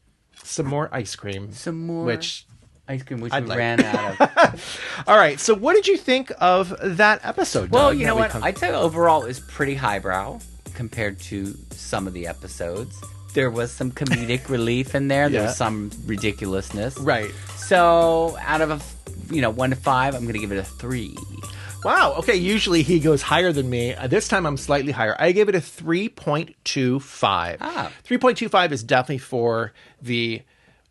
some more ice cream. Some more which ice cream, which I'd we like. ran out of. All right. So what did you think of that episode? Well, Doug, you that know we what? come- I'd say overall it's pretty highbrow compared to some of the episodes. There was some comedic relief in there. There Yeah. was some ridiculousness. Right. So out of 1 to 5, I'm going to give it a 3. Wow. Okay. Usually he goes higher than me. This time I'm slightly higher. I gave it a 3.25. 3.25 is definitely for the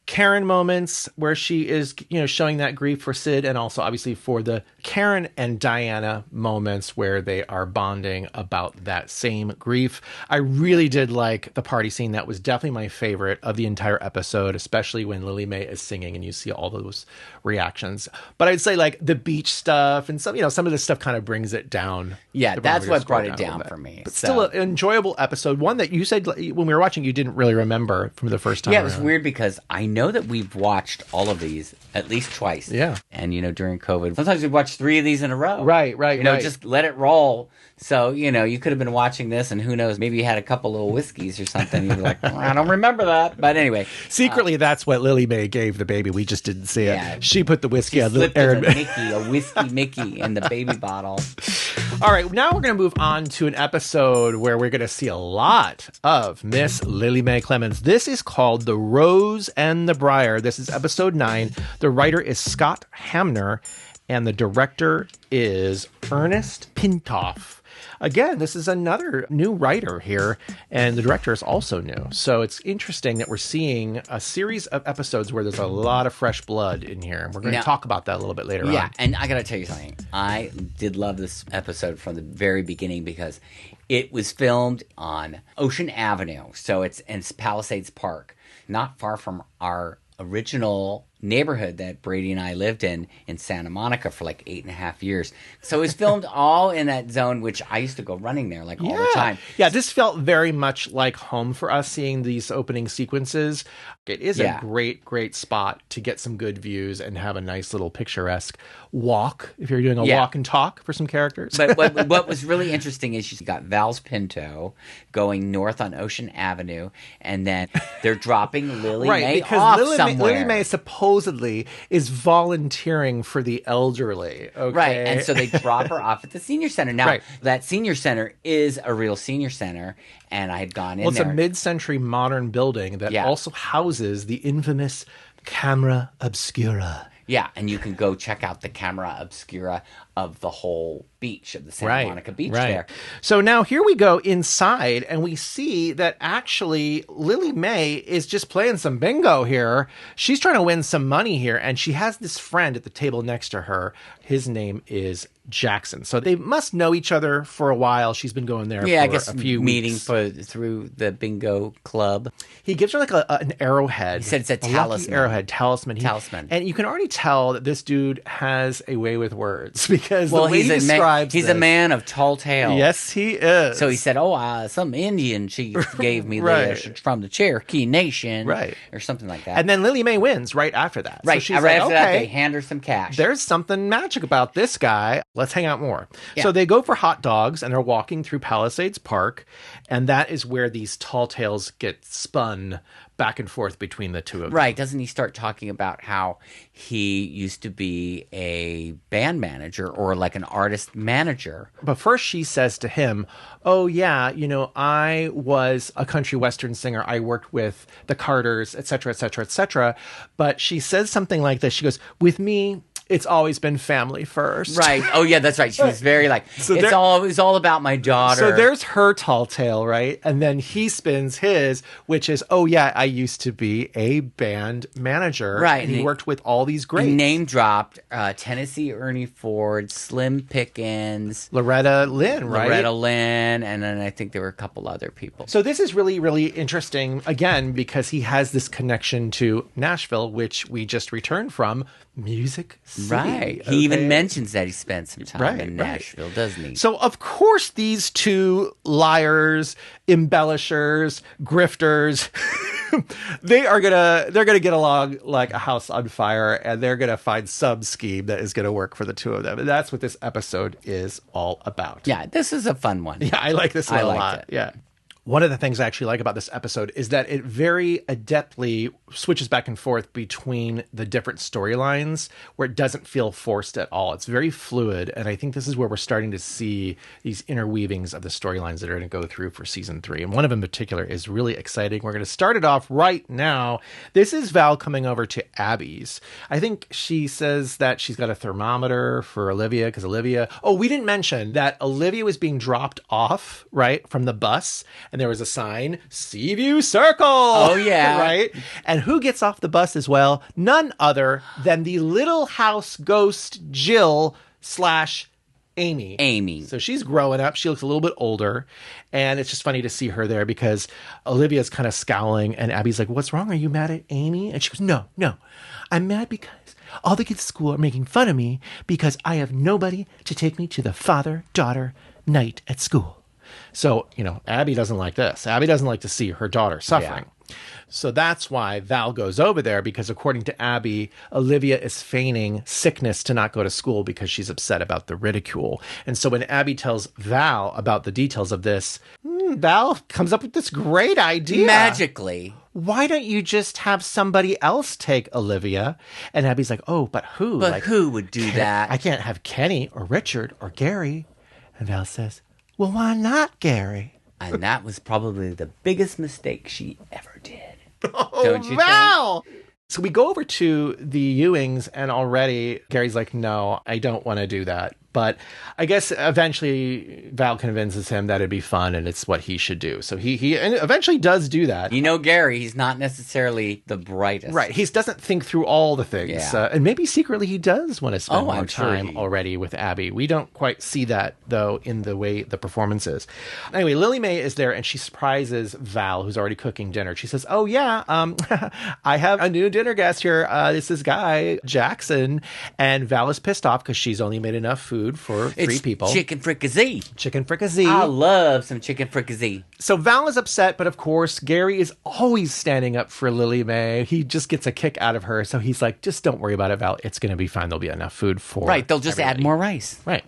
Karen moments where she is, showing that grief for Sid, and also obviously for the Karen and Diana moments where they are bonding about that same grief. I really did like the party scene. That was definitely my favorite of the entire episode, especially when Lilimae is singing and you see all those reactions. But I'd say like the beach stuff and some of this stuff kind of brings it down. Yeah, The that's barometer what score brought it a little down bit. for me. But So- still an enjoyable episode. One that you said when we were watching you didn't really remember from the first time. Yeah, it was around. weird because I know that we've watched all of these at least twice. Yeah. And, during COVID, sometimes we watch 3 of these in a row. Right. Just let it roll. So, you could have been watching this and who knows, maybe you had a couple little whiskeys or something. You were like, I don't remember that. But anyway. Secretly, that's what Lilimae gave the baby. We just didn't see it. Yeah. She put the whiskey on the Slipped Aaron. a whiskey Mickey in the baby bottle. All right, now we're going to move on to an episode where we're going to see a lot of Miss Lilimae Clemens. This is called The Rose and the Briar. This is episode 9. The writer is Scott Hamner, and the director is Ernest Pintoff. Again, this is another new writer here, and the director is also new. So it's interesting that we're seeing a series of episodes where there's a lot of fresh blood in here. And we're going to Now- talk about that a little bit later Yeah, on. and I got to tell you something. I did love this episode from the very beginning because it was filmed on Ocean Avenue. So it's in Palisades Park, not far from our original neighborhood that Brady and I lived in Santa Monica for like 8.5 years. So it was filmed all in that zone, which I used to go running there like all the time. Yeah, this felt very much like home for us seeing these opening sequences. It is Yeah. a great, great spot to get some good views and have a nice little picturesque walk if you're doing a Yeah. walk and talk for some characters. But what was really interesting is she's got Val's Pinto going north on Ocean Avenue, and then they're dropping Lily Mae because off Lily somewhere. Mae supposedly supposedly is volunteering for the elderly. Okay? Right, and so they drop her off at the senior center. Now, Right. that senior center is a real senior center, and I had gone in Well, it's there. a mid-century modern building that also houses the infamous Camera Obscura. Yeah, and you can go check out the camera obscura of the whole beach, of the Santa Monica beach there. So now here we go inside, and we see that actually Lilimae is just playing some bingo here. She's trying to win some money here, and she has this friend at the table next to her. His name is Jackson. So they must know each other for a while. She's been going there for a few weeks. Through the bingo club. He gives her like an arrowhead. He said it's a talisman. Arrowhead, talisman. And you can already tell that this dude has a way with words because the way he describes he's a man of tall tale. Yes, he is. So he said, some Indian chief gave me this from the Cherokee Nation. Right. Or something like that. And then Lilimae wins right after that. Right. So she's right after that, they hand her some cash. There's something magic about this guy. Let's hang out more. Yeah. So they go for hot dogs, and they're walking through Palisades Park, and that is where these tall tales get spun back and forth between the two of them. Right. Doesn't he start talking about how he used to be a band manager or like an artist manager? But first she says to him, oh, yeah, I was a country western singer. I worked with the Carters, et cetera, et cetera, et cetera. But she says something like this. She goes, with me, it's always been family first. Right. Oh, yeah, that's right. She was very like, it's all about my daughter. So there's her tall tale, right? And then he spins his, which is, oh, yeah, I used to be a band manager. Right. And he worked with all these greats. He name dropped Tennessee Ernie Ford, Slim Pickens. Loretta Lynn, right? Loretta Lynn. And then I think there were a couple other people. So this is really, really interesting, again, because he has this connection to Nashville, which we just returned from. Music City. Right. He even mentions that he spent some time in Nashville, doesn't he? So, of course, these two liars, embellishers, grifters, they're gonna get along like a house on fire, and they're gonna find some scheme that is gonna work for the two of them. And that's what this episode is all about. Yeah, this is a fun one. Yeah, I like this one a lot. It. Yeah. One of the things I actually like about this episode is that it very adeptly switches back and forth between the different storylines where it doesn't feel forced at all. It's very fluid, and I think this is where we're starting to see these interweavings of the storylines that are going to go through for season 3. And one of them in particular is really exciting. We're going to start it off right now. This is Val coming over to Abby's. I think she says that she's got a thermometer for Olivia because we didn't mention that Olivia was being dropped off, right, from the bus. And there was a sign, Seaview Circle. Oh, yeah. Right? And who gets off the bus as well? None other than the little house ghost Jill / Amy. Amy. So she's growing up. She looks a little bit older. And it's just funny to see her there because Olivia's kind of scowling. And Abby's like, what's wrong? Are you mad at Amy? And she goes, no. I'm mad because all the kids at school are making fun of me because I have nobody to take me to the father-daughter night at school. So, Abby doesn't like this. Abby doesn't like to see her daughter suffering. Yeah. So that's why Val goes over there because according to Abby, Olivia is feigning sickness to not go to school because she's upset about the ridicule. And so when Abby tells Val about the details of this, Val comes up with this great idea. Magically. Why don't you just have somebody else take Olivia? And Abby's like, oh, but who? But who would do that? I can't have Kenny or Richard or Gary. And Val says, well, why not, Gary? And that was probably the biggest mistake she ever did. Oh, don't you Val! Think? So we go over to the Ewings, and already Gary's like, no, I don't want to do that. But I guess eventually Val convinces him that it'd be fun and it's what he should do. So he eventually does do that. Gary, he's not necessarily the brightest. Right. He doesn't think through all the things. Yeah. And maybe secretly he does want to spend more time sure already with Abby. We don't quite see that, though, in the way the performance is. Anyway, Lilimae is there and she surprises Val, who's already cooking dinner. She says, oh, yeah, I have a new dinner guest here. This is guy, Jackson. And Val is pissed off because she's only made enough food for 3 people. Chicken fricassee. Chicken fricassee. I love some chicken fricassee. So Val is upset, but of course, Gary is always standing up for Lilimae. He just gets a kick out of her. So he's like, just don't worry about it, Val. It's going to be fine. There'll be enough food for Right. They'll just add more rice. Right.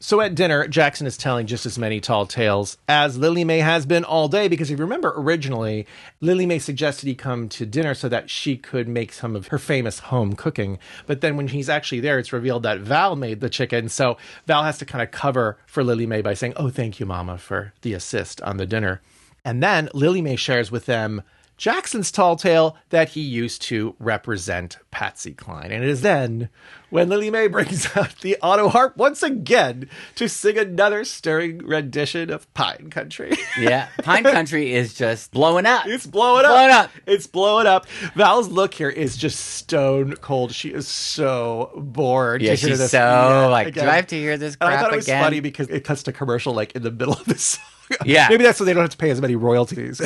So at dinner, Jackson is telling just as many tall tales as Lilimae has been all day, because if you remember originally, Lilimae suggested he come to dinner so that she could make some of her famous home cooking. But then when he's actually there, it's revealed that Val made the chicken. So Val has to kind of cover for Lilimae by saying, oh, thank you, Mama, for the assist on the dinner. And then Lilimae shares with them Jackson's tall tale that he used to represent Patsy Cline. And it is then when Lilimae brings out the auto harp once again to sing another stirring rendition of Pine Country. Yeah, Pine Country is just blowing up. It's blowing up. It's blowing up. Val's look here is just stone cold. She is so bored. Yeah, she's so like, again. Do I have to hear this crap again? And I thought it was funny because it cuts to commercial like in the middle of the song. Yeah. Maybe that's so they don't have to pay as many royalties.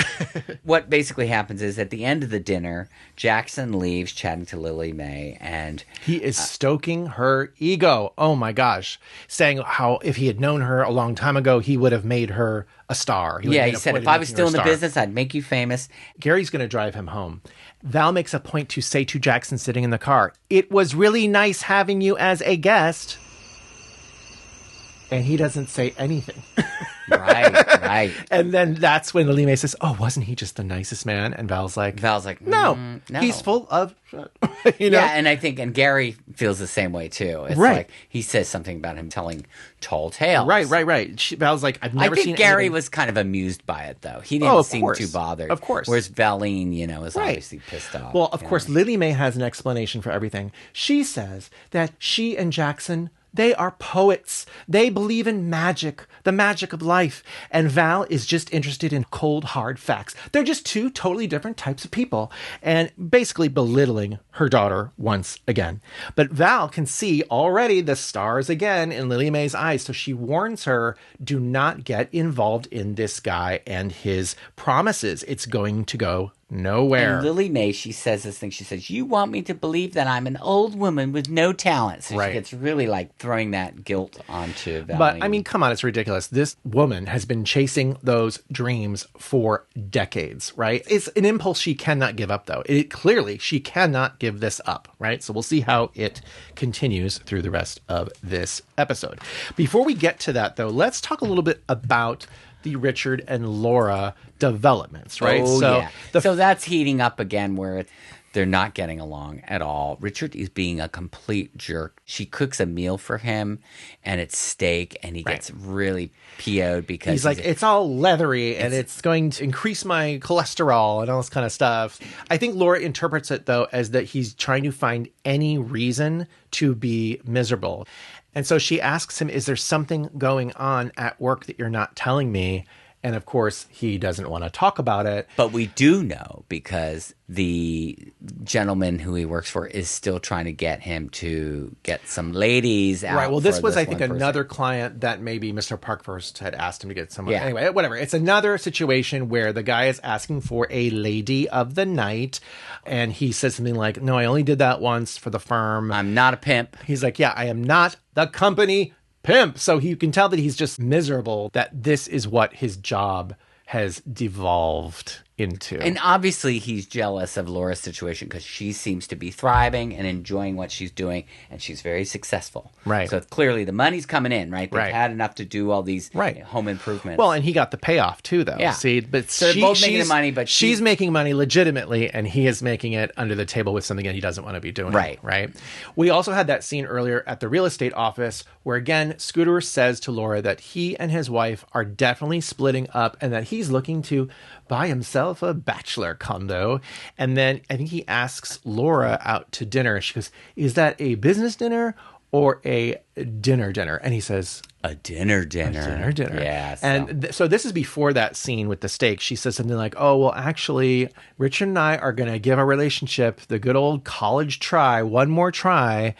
What basically happens is at the end of the dinner, Jackson leaves chatting to Lilimae, and he is stoking her ego. Oh my gosh. Saying how if he had known her a long time ago, he would have made her a star. He said, if I was still in the business, I'd make you famous. Gary's going to drive him home. Val makes a point to say to Jackson sitting in the car, it was really nice having you as a guest. And he doesn't say anything. Right. And then that's when Lilimae says, oh, wasn't he just the nicest man? And Val's like, no, he's full of shit. Yeah, and I think, and Gary feels the same way too. It's like, he says something about him telling tall tales. Right. Val's like, I've never seen I think Gary was kind of amused by it, though. He didn't seem too bothered. Of course. Whereas Valine, is obviously pissed off. Well, of course, Lilimae has an explanation for everything. She says that she and Jackson, they are poets. They believe in magic, the magic of life. And Val is just interested in cold, hard facts. They're just two totally different types of people. And basically belittling her daughter once again. But Val can see already the stars again in Lilimae's eyes. So she warns her, do not get involved in this guy and his promises. It's going to go nowhere. And Lilimae, she says this thing. She says, you want me to believe that I'm an old woman with no talent. So she gets really like throwing that guilt onto Valine. But I mean, come on, it's ridiculous. This woman has been chasing those dreams for decades, right? It's an impulse she cannot give up, though. Clearly, she cannot give this up, right? So we'll see how it continues through the rest of this episode. Before we get to that, though, let's talk a little bit about the Richard and Laura developments, right? So that's heating up again where they're not getting along at all. Richard is being a complete jerk. She cooks a meal for him, and it's steak, and he gets really PO'd because he's like, it's all leathery, and it's going to increase my cholesterol and all this kind of stuff. I think Laura interprets it, though, as that he's trying to find any reason to be miserable. And so she asks him, is there something going on at work that you're not telling me? And of course, he doesn't want to talk about it. But we do know because the gentleman who he works for is still trying to get him to get some ladies out. Right. Well, this was, I think, another client that maybe Mr. Parkhurst had asked him to get someone. Yeah. Anyway, whatever. It's another situation where the guy is asking for a lady of the night. And he says something like, no, I only did that once for the firm. I'm not a pimp. He's like, yeah, I am not the company pimp. So you can tell that he's just miserable, that this is what his job has devolved into. And obviously he's jealous of Laura's situation because she seems to be thriving and enjoying what she's doing, and she's very successful. Right. So clearly the money's coming in, right? They've had enough to do all these home improvements. Well, and he got the payoff too, though. Yeah. See, but so they're both making the money, but she's making money legitimately, and he is making it under the table with something that he doesn't want to be doing. Right. We also had that scene earlier at the real estate office where, again, Scooter says to Laura that he and his wife are definitely splitting up and that he's looking to buy himself a bachelor condo. And then I think he asks Laura out to dinner. She goes, is that a business dinner or a dinner? And he says, a dinner. A dinner. Yeah. And so this is before that scene with the steak. She says something like, oh, well, actually, Richard and I are going to give our relationship the good old college try, one more try.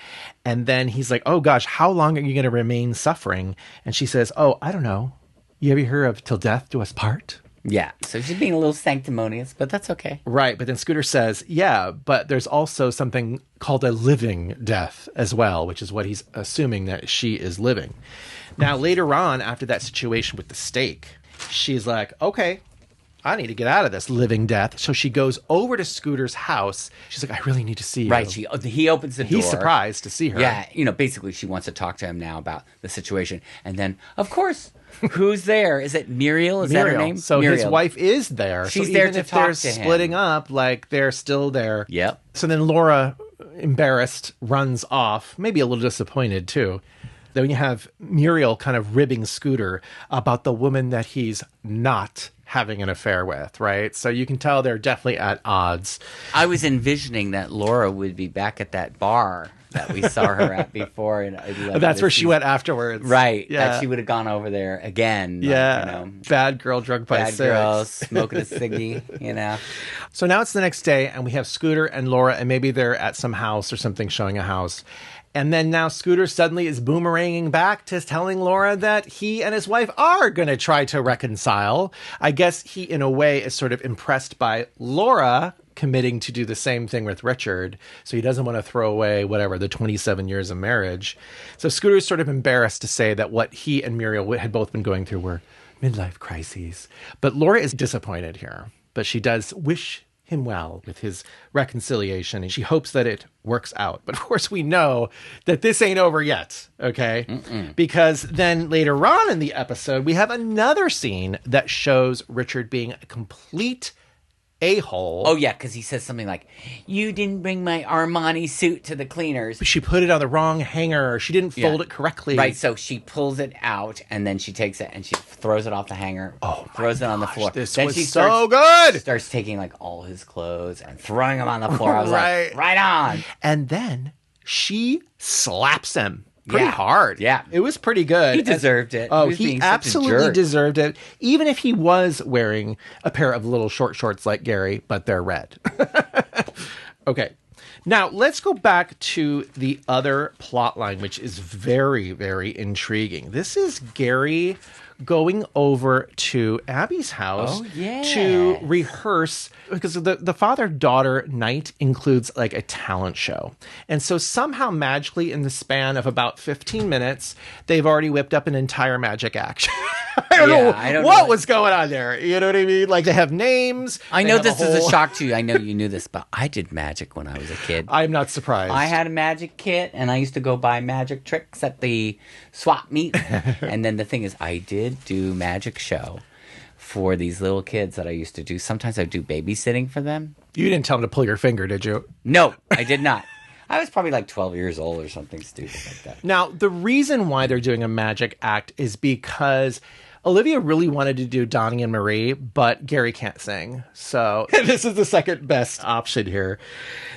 And then he's like, oh, gosh, how long are you going to remain suffering? And she says, oh, I don't know. You ever heard of Till Death Do Us Part? Yeah, so she's being a little sanctimonious, but that's okay. Right, but then Scooter says, yeah, but there's also something called a living death as well, which is what he's assuming that she is living. Now, later on, after that situation with the steak, she's like, okay, I need to get out of this living death. So she goes over to Scooter's house. She's like, I really need to see you. Right. He opens the door. He's surprised to see her. Yeah. Basically she wants to talk to him now about the situation. And then, of course, who's there? Is it Muriel? Is that her name? So Muriel. his wife is there. She's so there even to if talk they're to him. splitting up, like they're still there. Yep. So then Laura, embarrassed, runs off, maybe a little disappointed too. Then you have Muriel kind of ribbing Scooter about the woman that he's not having an affair with, right? So you can tell they're definitely at odds. I was envisioning that Laura would be back at that bar that we saw her at before. That's where she went afterwards. Right. Yeah. That she would have gone over there again. Yeah. Bad girl drunk by Bad 6. girl smoking a ciggy, So now it's the next day, and we have Scooter and Laura, and maybe they're at some house or something, showing a house. And then now Scooter suddenly is boomeranging back to telling Laura that he and his wife are going to try to reconcile. I guess he, in a way, is sort of impressed by Laura committing to do the same thing with Richard. So he doesn't want to throw away, the 27 years of marriage. So Scooter's sort of embarrassed to say that what he and Muriel had both been going through were midlife crises. But Laura is disappointed here. But she does wish him well with his reconciliation, and she hopes that it works out. But of course we know that this ain't over yet, okay? Because then later on in the episode, we have another scene that shows Richard being a complete a-hole. Oh, yeah, because he says something like, you didn't bring my Armani suit to the cleaners. She put it on the wrong hanger. She didn't fold it correctly. Right, so she pulls it out, and then she takes it, and she throws it off the hanger, throws it on the floor. This then was she so good! Starts taking, all his clothes and throwing them on the floor. I was Right. like, right on! And then she slaps him. Pretty hard. Yeah. It was pretty good. He deserved it. Oh, was he being such a absolutely jerk. deserved it. Even if he was wearing a pair of little short shorts like Gary, but they're red. Okay. Now, let's go back to the other plot line, which is very, very intriguing. This is Gary going over to Abby's house to rehearse, because the father-daughter night includes a talent show. And so somehow magically in the span of about 15 minutes, they've already whipped up an entire magic act. I don't know what was going on there. You know what I mean? They have names. I know this is a shock to you. I know you knew this, but I did magic when I was a kid. I'm not surprised. I had a magic kit, and I used to go buy magic tricks at the swap meet. And then the thing is, I did do magic show for these little kids that I used to do. Sometimes I'd do babysitting for them. You didn't tell them to pull your finger, did you? No, I did not. I was probably 12 years old or something stupid like that. Now, the reason why they're doing a magic act is because Olivia really wanted to do Donnie and Marie, but Gary can't sing. So this is the second best option here.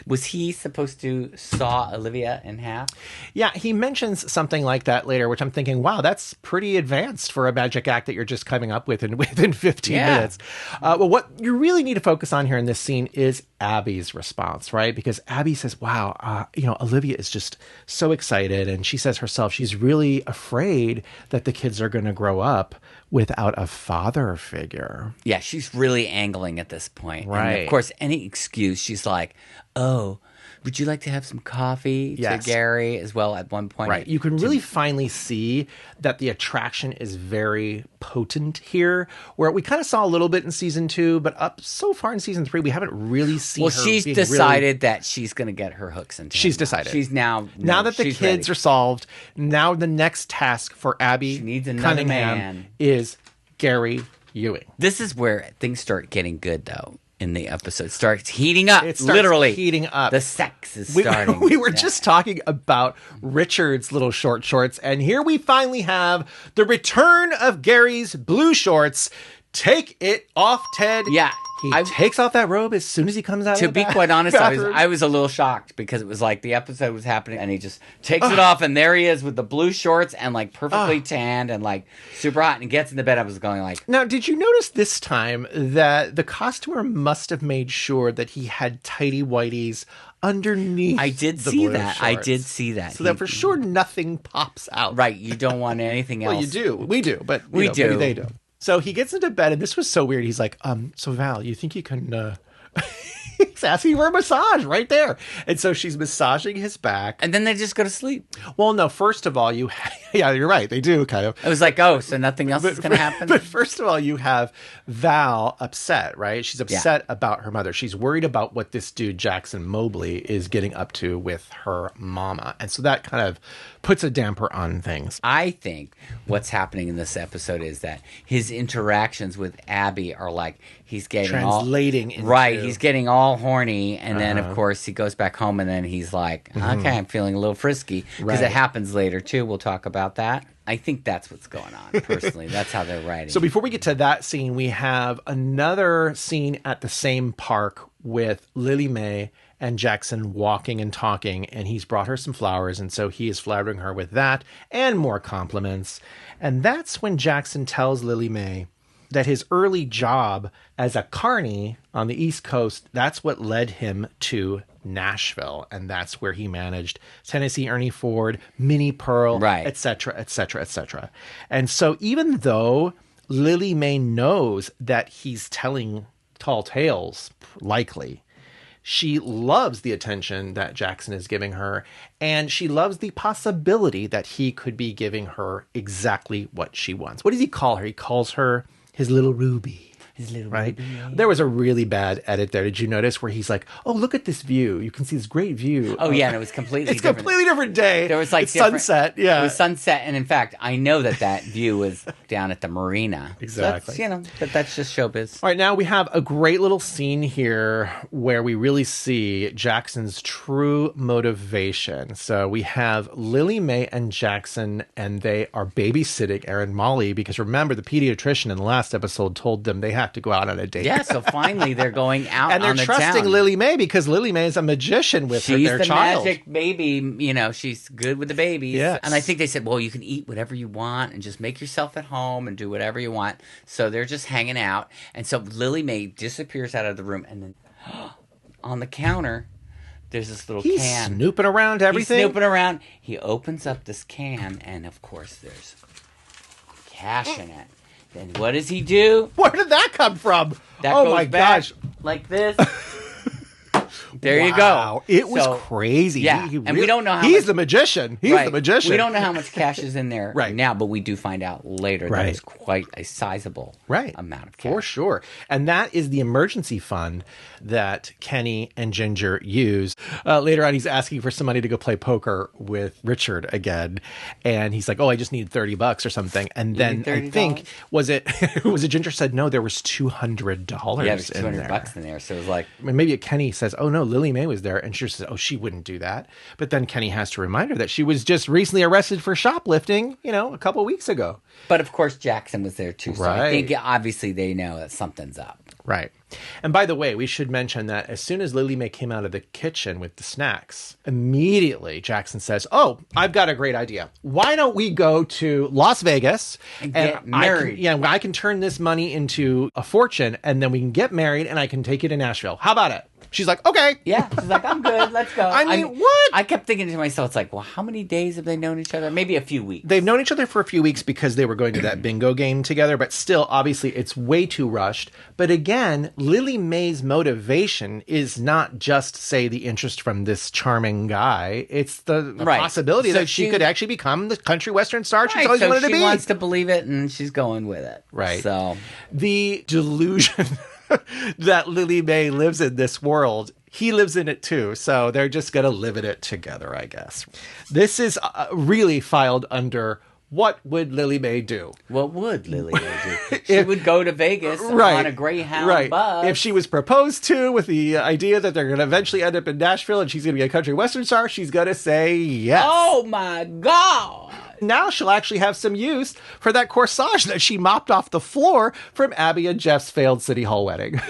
Was he supposed to saw Olivia in half? Yeah, he mentions something like that later, which I'm thinking, wow, that's pretty advanced for a magic act that you're just coming up with within 15 minutes. Well, what you really need to focus on here in this scene is Abby's response, right? Because Abby says, wow, Olivia is just so excited. And she says herself, she's really afraid that the kids are going to grow up without a father figure. Yeah, she's really angling at this point. Right. And of course, any excuse, she's like, oh, would you like to have some coffee to Gary as well at one point? Right. You can really finally see that the attraction is very potent here, where we kind of saw a little bit in season 2, but up so far in season 3, we haven't really seen her. Well, she's decided that she's going to get her hooks into She's him. decided. She's now that the kids are solved, now the next task for Abby Cunningham is Gary Ewing. This is where things start getting good, though. In the episode, it starts heating up. It starts literally heating up. The sex is starting. We were just talking about Richard's little short shorts, and here we finally have the return of Gary's blue shorts. Take it off, Ted. Yeah. He takes off that robe as soon as he comes out To of the be quite honest, bathroom. I was a little shocked because it was the episode was happening and he just takes it off and there he is with the blue shorts and perfectly tanned and super hot and gets in the bed. I was going Now, did you notice this time that the costumer must have made sure that he had tighty whities underneath? I did the see blue that. shorts. I did see that. So that for sure nothing pops out. Right. You don't want anything else. Well, you do. We do, but we do. Maybe they do. So he gets into bed, and this was so weird. He's like, so Val, you think you can Jack's asking for a massage right there. And so she's massaging his back. And then they just go to sleep. Well, no, first of all, yeah, you're right. They do kind of. It was like, oh, so nothing else is going to happen? But first of all, you have Val upset, right? She's upset about her mother. She's worried about what this dude, Jackson Mobley, is getting up to with her mama. And so that kind of puts a damper on things. I think what's happening in this episode is that his interactions with Abby are like he's getting translating into... Right, he's getting all horny, and then, of course, he goes back home, and then he's like, okay, I'm feeling a little frisky. Because it happens later, too. We'll talk about that. I think that's what's going on, personally. That's how they're writing. So before we get to that scene, we have another scene at the same park with Lilimae and Jackson walking and talking, and he's brought her some flowers, and so he is flattering her with that and more compliments. And that's when Jackson tells Lilimae that his early job as a carny on the East Coast, that's what led him to Nashville, and that's where he managed Tennessee Ernie Ford, Minnie Pearl, right, etc., etc., etc. And so even though Lilimae knows that he's telling tall tales, likely, she loves the attention that Jackson is giving her, and she loves the possibility that he could be giving her exactly what she wants. What does he call her? He calls her his little Ruby. Right? There was a really bad edit there. Did you notice where he's like, oh, look at this view. You can see this great view. Oh, yeah, and it was completely different. It's a completely different day. There was like sunset. Yeah. It was sunset. And in fact, I know that view was down at the marina. Exactly. So but that's just showbiz. All right, now we have a great little scene here where we really see Jackson's true motivation. So we have Lilimae and Jackson, and they are babysitting Aaron Molly because remember, the pediatrician in the last episode told them they have to go out on a date. Yeah, so finally they're going out and on they're the trusting town. Lilimae because Lilimae is a magician with their child. She's the magic baby. She's good with the babies. Yes. And I think they said, well, you can eat whatever you want and just make yourself at home and do whatever you want. So they're just hanging out. And so Lilimae disappears out of the room, and then on the counter, there's this little can. He's snooping around everything. He's snooping around. He opens up this can, and of course there's cash in it. Then what does he do? Where did that come from? That oh goes my back gosh. Like this. There you go. It was crazy. Yeah. And we don't know how he's the magician. He's the magician. We don't know how much cash is in there right now, but we do find out later that it's quite a sizable amount of cash. For sure. And that is the emergency fund that Kenny and Ginger use. Later on, he's asking for some money to go play poker with Richard again. And he's like, oh, I just need $30 or something. And then I think, was it Ginger said, no, there was $200 Yeah, there's $200 in there. So it was like... Maybe Kenny says, oh, no, Lilimae was there. And she says, oh, she wouldn't do that. But then Kenny has to remind her that she was just recently arrested for shoplifting, a couple of weeks ago. But of course, Jackson was there too. So I think obviously they know that something's up. Right. And by the way, we should mention that as soon as Lilimae came out of the kitchen with the snacks, immediately Jackson says, oh, I've got a great idea. Why don't we go to Las Vegas and get married? I can turn this money into a fortune, and then we can get married, and I can take you to Nashville. How about it? She's like, okay. Yeah, she's like, I'm good. Let's go. I mean, what? I kept thinking to myself, it's like, well, how many days have they known each other? Maybe a few weeks. They've known each other for a few weeks because they were going to that bingo game together, but still, obviously, it's way too rushed. But again, Lilimae's motivation is not just, say, the interest from this charming guy. It's the possibility that she could actually become the country western star she's always wanted to be. She wants to believe it, and she's going with it. Right. So the delusion that Lilimae lives in this world, he lives in it too. So they're just going to live in it together, I guess. This is really filed under what would Lilimae do? What would Lilimae do? She would go to Vegas on a Greyhound bus. If she was proposed to with the idea that they're going to eventually end up in Nashville and she's going to be a country western star, she's going to say yes. Oh my God. Now she'll actually have some use for that corsage that she mopped off the floor from Abby and Jeff's failed City Hall wedding.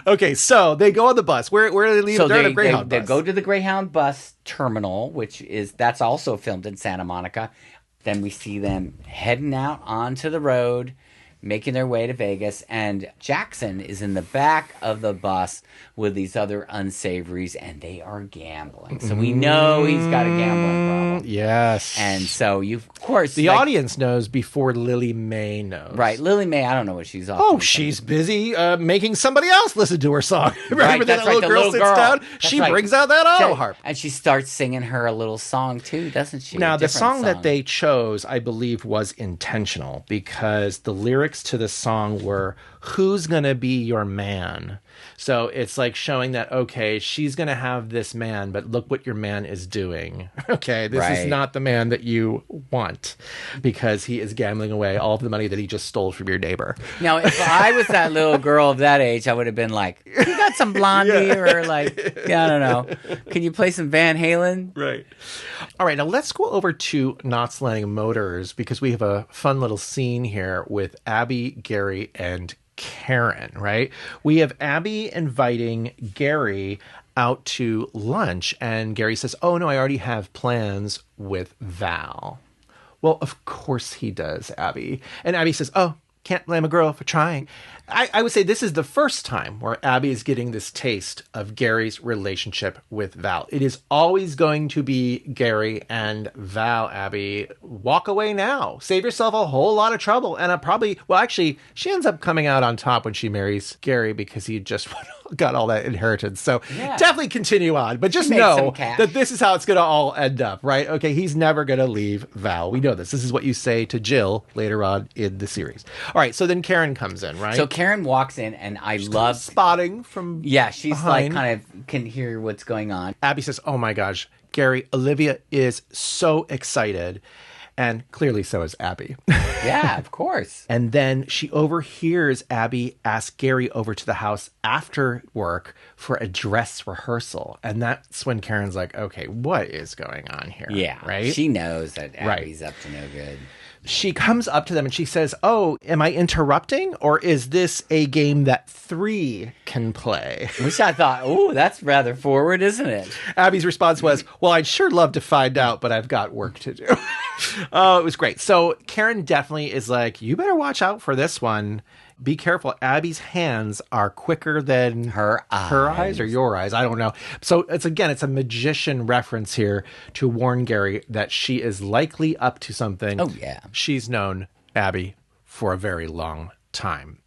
Okay, so they go on the bus. Where do they leave? So they're on a Greyhound bus. They go to the Greyhound bus terminal, that's also filmed in Santa Monica. Then we see them heading out onto the road, making their way to Vegas, and Jackson is in the back of the bus with these other unsavories, and they are gambling. So we know he's got a gambling problem. Yes. And so, of course. The audience knows before Lilimae knows. Right. Lilimae, I don't know what she's off. Oh, she's busy making somebody else listen to her song. Right, that's right. The little girl. Down, That's she right. brings out that auto harp. And she starts singing her a little song, too, doesn't she? Now, the song that they chose, I believe, was intentional because the lyrics to the song were, "Who's gonna be your man?" So it's like showing that, okay, she's going to have this man, but look what your man is doing. Okay, this is not the man that you want because he is gambling away all of the money that he just stole from your neighbor. Now, if I was that little girl of that age, I would have been like, you got some Blondie or like, I don't know. Can you play some Van Halen? Right. All right, now let's go over to Knots Landing Motors because we have a fun little scene here with Abby, Gary, and Karen, right? We have Abby inviting Gary out to lunch, and Gary says, "Oh, no, I already have plans with Val." Well, of course he does, Abby. And Abby says, "Oh, can't blame a girl for trying." I would say this is the first time where Abby is getting this taste of Gary's relationship with Val. It is always going to be Gary and Val, Abby. Walk away now. Save yourself a whole lot of trouble. And actually, she ends up coming out on top when she marries Gary because he just got all that inheritance. So definitely continue on. But just know that this is how it's going to all end up, right? Okay, he's never going to leave Val. We know this. This is what you say to Jill later on in the series. All right, so then Karen comes in, right? So Karen walks in, and I love spotting from she's behind. like kind of can hear what's going on. Abby says, "Oh my gosh, Gary, Olivia is so excited." And clearly so is Abby. Yeah, of course. And then she overhears Abby ask Gary over to the house after work for a dress rehearsal. And that's when Karen's like, okay, what is going on here? Yeah, right? She knows that Abby's up to no good. She comes up to them and she says, "Oh, am I interrupting? Or is this a game that 3 can play?" Which I thought, oh, that's rather forward, isn't it? Abby's response was, "Well, I'd sure love to find out, but I've got work to do." Oh, it was great. So Karen definitely is like, you better watch out for this one. Be careful. Abby's hands are quicker than her eyes. Her eyes or your eyes. I don't know. So it's a magician reference here to warn Gary that she is likely up to something. Oh, yeah. She's known Abby for a very long time.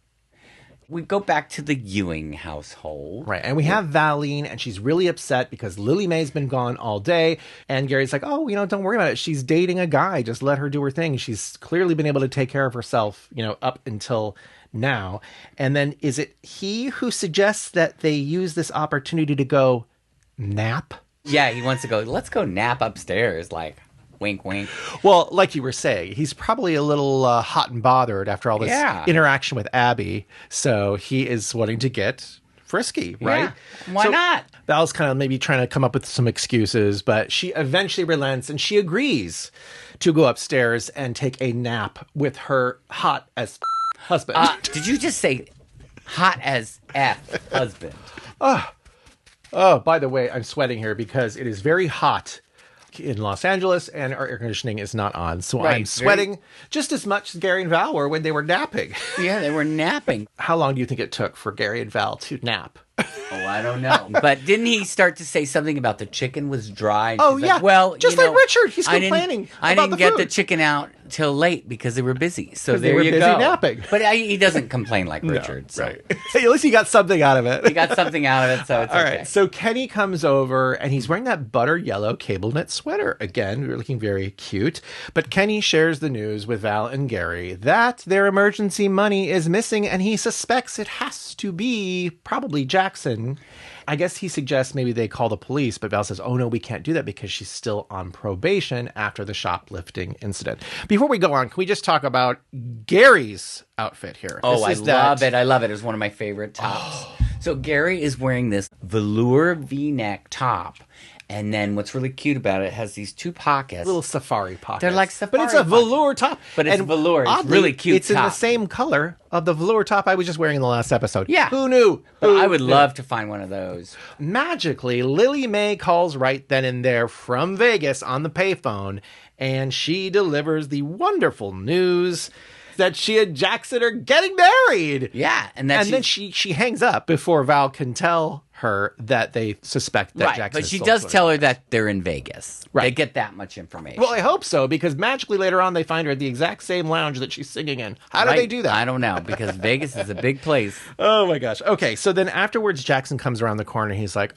We go back to the Ewing household. Right. And we have Valine, and she's really upset because Lilimae's been gone all day. And Gary's like, "Oh, don't worry about it. She's dating a guy. Just let her do her thing. She's clearly been able to take care of herself, up until now." And then is it he who suggests that they use this opportunity to go nap? Yeah, he wants to go, let's go nap upstairs, like, wink, wink. Well, like you were saying, he's probably a little hot and bothered after all this interaction with Abby. So he is wanting to get frisky, right? Yeah. Why not? Val's kind of maybe trying to come up with some excuses, but she eventually relents and she agrees to go upstairs and take a nap with her hot as husband. Did you just say hot as F husband? Oh, by the way, I'm sweating here because it is very hot in Los Angeles and our air conditioning is not on. So I'm sweating just as much as Gary and Val were when they were napping. Yeah, they were napping. How long do you think it took for Gary and Val to nap? Oh, I don't know. But didn't he start to say something about the chicken was dry? Oh, yeah. Like, well, just like Richard. He's complaining I about didn't the get food. the chicken out till late because they were busy. So there they were you busy go. Napping. But he doesn't complain like Richard. No, so. right. At least he got something out of it. He got something out of it, so it's all okay. right. So Kenny comes over and he's wearing that butter yellow cable knit sweater. Again, we're looking very cute. But Kenny shares the news with Val and Gary that their emergency money is missing and he suspects it has to be probably Jackson. I guess he suggests maybe they call the police, but Val says, "Oh no, we can't do that because she's still on probation after the shoplifting incident." Before we go on, can we just talk about Gary's outfit here? Oh, I love it. I love it. It's one of my favorite tops. So Gary is wearing this velour V-neck top. And then what's really cute about it has these 2 pockets. Little safari pockets. They're like safari But it's a velour top. But it's velour. It's oddly, really cute It's top. in the same color of the velour top I was just wearing in the last episode. Yeah. Who knew? I would love to find one of those. Magically, Lilimae calls right then and there from Vegas on the payphone, and she delivers the wonderful news that she and Jackson are getting married. Yeah. And then she hangs up before Val can tell her that they suspect that Jackson but has she stole does tell her $200. that they're in Vegas. Right. They get that much information. Well, I hope so, because magically later on they find her at the exact same lounge that she's singing in. How do they do that? I don't know, because Vegas is a big place. Oh my gosh. Okay, so then afterwards, Jackson comes around the corner. He's like,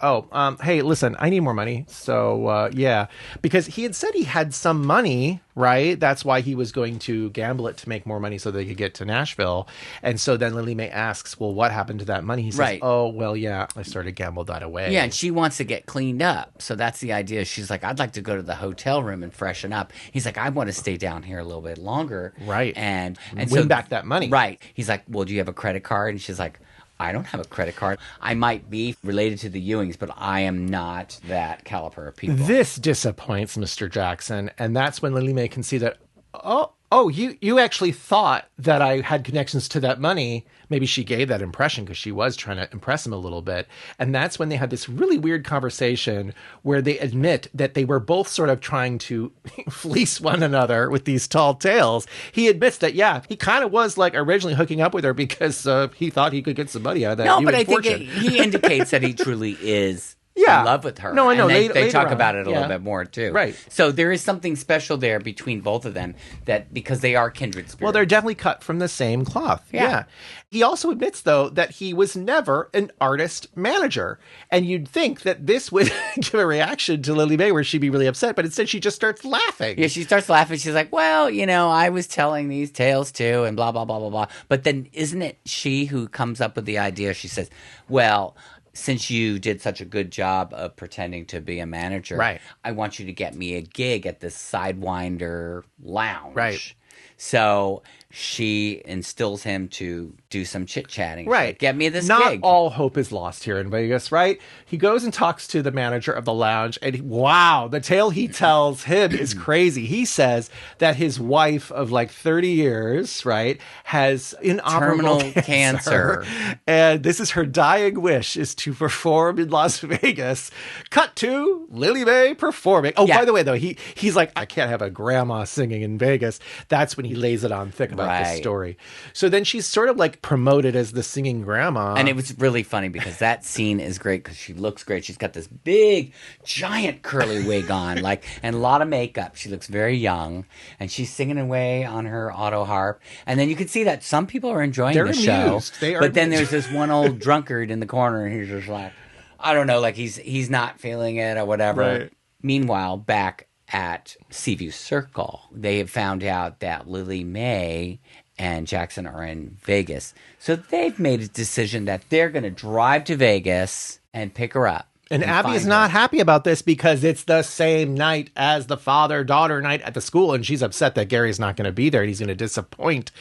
hey, listen, I need more money. So, yeah. Because he had said he had some money, right? That's why he was going to gamble it to make more money so they could get to Nashville. And so then Lilimae asks, well, what happened to that money? He says, Right. oh, well, yeah, I started to gamble that away. Yeah, and she wants to get cleaned up. So that's the idea. She's like, I'd like to go to the hotel room and freshen up. He's like, I want to stay down here a little bit longer. Right. And win back that money. Right. He's like, well, do you have a credit card? And she's like, I don't have a credit card. I might be related to the Ewings, but I am not that caliber of people. This disappoints Mr. Jackson. And that's when Lilimae can see that, oh, you actually thought that I had connections to that money. Maybe she gave that impression because she was trying to impress him a little bit. And that's when they had this really weird conversation where they admit that they were both sort of trying to fleece one another with these tall tales. He admits that, yeah, he kind of was like originally hooking up with her because he thought he could get some money out of that. No, but I think fortune. he indicates that he truly is in love with her. No, I know. And they Later talk on. about it a little bit more, too. Right. So there is something special there between both of them, that because they are kindred spirits. Well, they're definitely cut from the same cloth. Yeah. He also admits, though, that he was never an artist manager. And you'd think that this would give a reaction to Lilimae where she'd be really upset, but instead she just starts laughing. Yeah, she starts laughing. She's like, well, I was telling these tales too, and blah, blah, blah, blah, blah. But then isn't it she who comes up with the idea? She says, well, since you did such a good job of pretending to be a manager, right, I want you to get me a gig at this Sidewinder lounge. Right. So she instills him to do some chit-chatting. Right. Like, get me this Not gig. all hope is lost here in Vegas, right? He goes and talks to the manager of the lounge, and wow, the tale he tells him is crazy. He says that his wife of like 30 years, right, has inoperable terminal cancer. And this is her dying wish, is to perform in Las Vegas. Cut to Lilimae performing. Oh, by the way, though, he's like, I can't have a grandma singing in Vegas. That's when he lays it on thick about this story. So then she's sort of like promoted as the singing grandma. And it was really funny because that scene is great because she looks great. She's got this big, giant curly wig on, and a lot of makeup. She looks very young, and she's singing away on her auto harp. And then you can see that some people are enjoying the show. But then there's this one old drunkard in the corner, and he's just like, I don't know, like he's not feeling it or whatever. Right. Meanwhile, back at Seaview Circle, they have found out that Lilimae and Jackson are in Vegas. So they've made a decision that they're going to drive to Vegas and pick her up. And Abby is not happy about this because it's the same night as the father-daughter night at the school, and she's upset that Gary's not going to be there and he's going to disappoint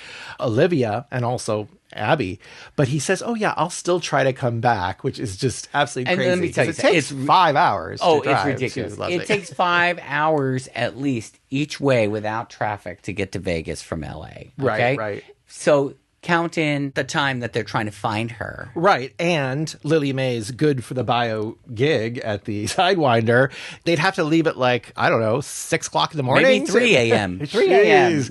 Olivia and also Abby. But he says, oh yeah, I'll still try to come back, which is just absolutely crazy. And let me tell you, it takes 5 hours. It's ridiculous. It takes 5 hours at least each way without traffic to get to Vegas from LA. Okay? Right. So count in the time that they're trying to find her. Right. And Lilimae is good for the bio gig at the Sidewinder. They'd have to leave at 6 o'clock in the morning. Maybe 3 a.m. 3 a.m.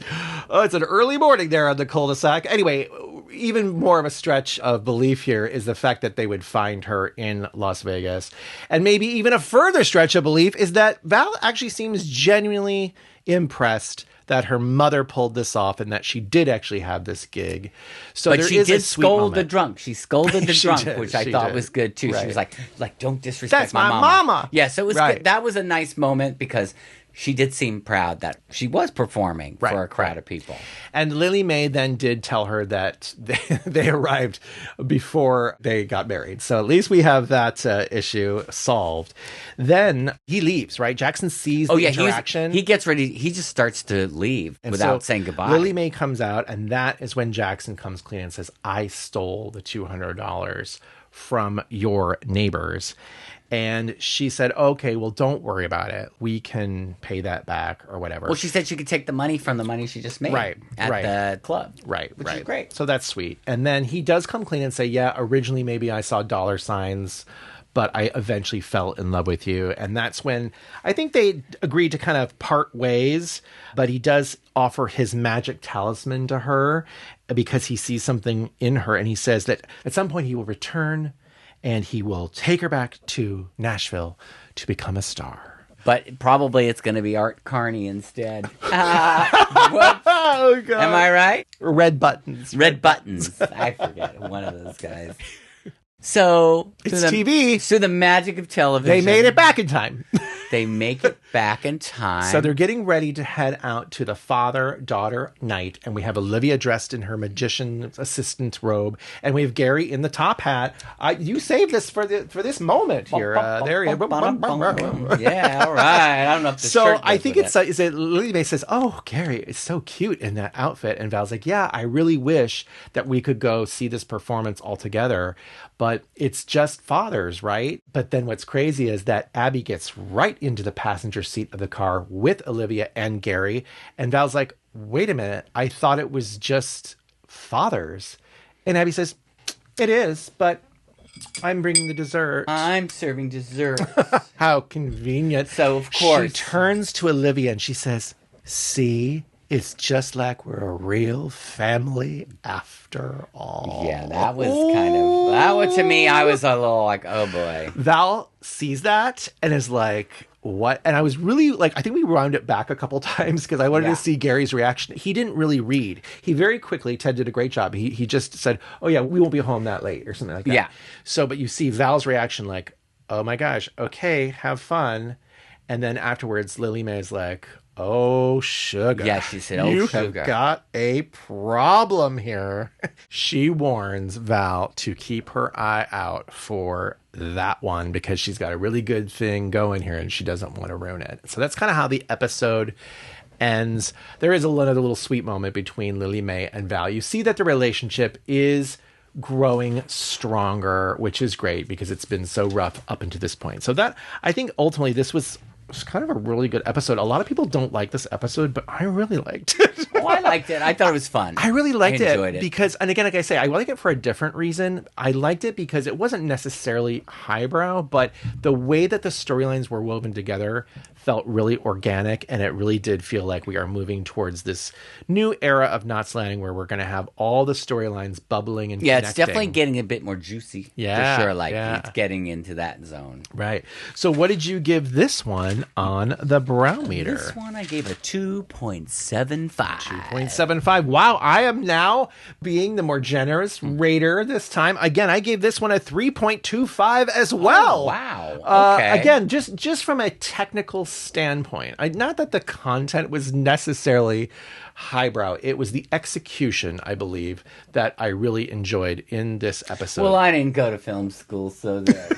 Oh, it's an early morning there on the cul-de-sac. Anyway, even more of a stretch of belief here is the fact that they would find her in Las Vegas. And maybe even a further stretch of belief is that Val actually seems genuinely impressed that her mother pulled this off and that she did actually have this gig. So but there she is did a sweet scold moment. the drunk. She scolded the drunk, did, which I she thought did. was good too. Right. She was like, don't disrespect That's my mama. Yeah, so it was Right. good. That was a nice moment because she did seem proud that she was performing for a crowd of people. And Lilimae then did tell her that they arrived before they got married. So at least we have that issue solved. Then he leaves, right? Jackson sees the interaction. He gets ready. He just starts to leave without saying goodbye. Lilimae comes out, and that is when Jackson comes clean and says, I stole the $200 from your neighbors. And she said, okay, well, don't worry about it. We can pay that back or whatever. Well, she said she could take the money from the money she just made at the club. Which is great. So that's sweet. And then he does come clean and say, yeah, originally maybe I saw dollar signs, but I eventually fell in love with you. And that's when I think they agreed to kind of part ways, but he does offer his magic talisman to her because he sees something in her. And he says that at some point he will return and he will take her back to Nashville to become a star. But probably it's going to be Art Carney instead. Whoops. Oh, God. Am I right? Red buttons. Red buttons. I forget. One of those guys. So It's TV. So the magic of television. They made it back in time. They make it back in time. So they're getting ready to head out to the father-daughter night, and we have Olivia dressed in her magician assistant robe, and we have Gary in the top hat. You saved this for this moment here. There you go. Yeah, all right. I don't know if the So shirt I goes think with it's is it Lilimae says, "Oh, Gary is so cute in that outfit," and Val's like, "Yeah, I really wish that we could go see this performance all together, but it's just fathers, right?" But then what's crazy is that Abby gets right into the passenger seat of the car with Olivia and Gary, and Val's like, "Wait a minute, I thought it was just fathers," and Abby says, "It is, but I'm bringing the dessert." I'm serving dessert. How convenient. So, of course. She turns to Olivia and she says, "See, it's just like we're a real family after all." Yeah, that was that was, to me, I was a little like, oh boy. Val sees that and is like, what? And I was really like, I think we wound it back a couple times because I wanted to see Gary's reaction. He didn't really read. He very quickly, Ted did a great job. He just said, "Oh yeah, we won't be home that late," or something like that. Yeah. So, but you see Val's reaction like, "Oh my gosh, okay, have fun." And then afterwards, Lilimae is like, "Oh, sugar." Yeah, she said, "Oh, you sugar. have got a problem here." She warns Val to keep her eye out for that one because she's got a really good thing going here and she doesn't want to ruin it. So that's kind of how the episode ends. There is another little sweet moment between Lilimae and Val. You see that the relationship is growing stronger, which is great because it's been so rough up until this point. So that, I think ultimately this was kind of a really good episode. A lot of people don't like this episode, but I really liked it. Oh, I liked it. I thought it was fun. I really liked enjoyed it because, and again, like I say, I like it for a different reason. I liked it because it wasn't necessarily highbrow, but the way that the storylines were woven together felt really organic, and it really did feel like we are moving towards this new era of Knots Landing where we're going to have all the storylines bubbling and connecting. It's definitely getting a bit more juicy. Yeah, for sure. Like it's getting into that zone. Right. So what did you give this one on the brow meter? This one I gave a 2.75. 2.75. Wow, I am now being the more generous rater this time. Again, I gave this one a 3.25 as well. Oh, wow. Okay. Again, just from a technical standpoint. Not that the content was necessarily highbrow. It was the execution, I believe, that I really enjoyed in this episode. Well, I didn't go to film school, so there.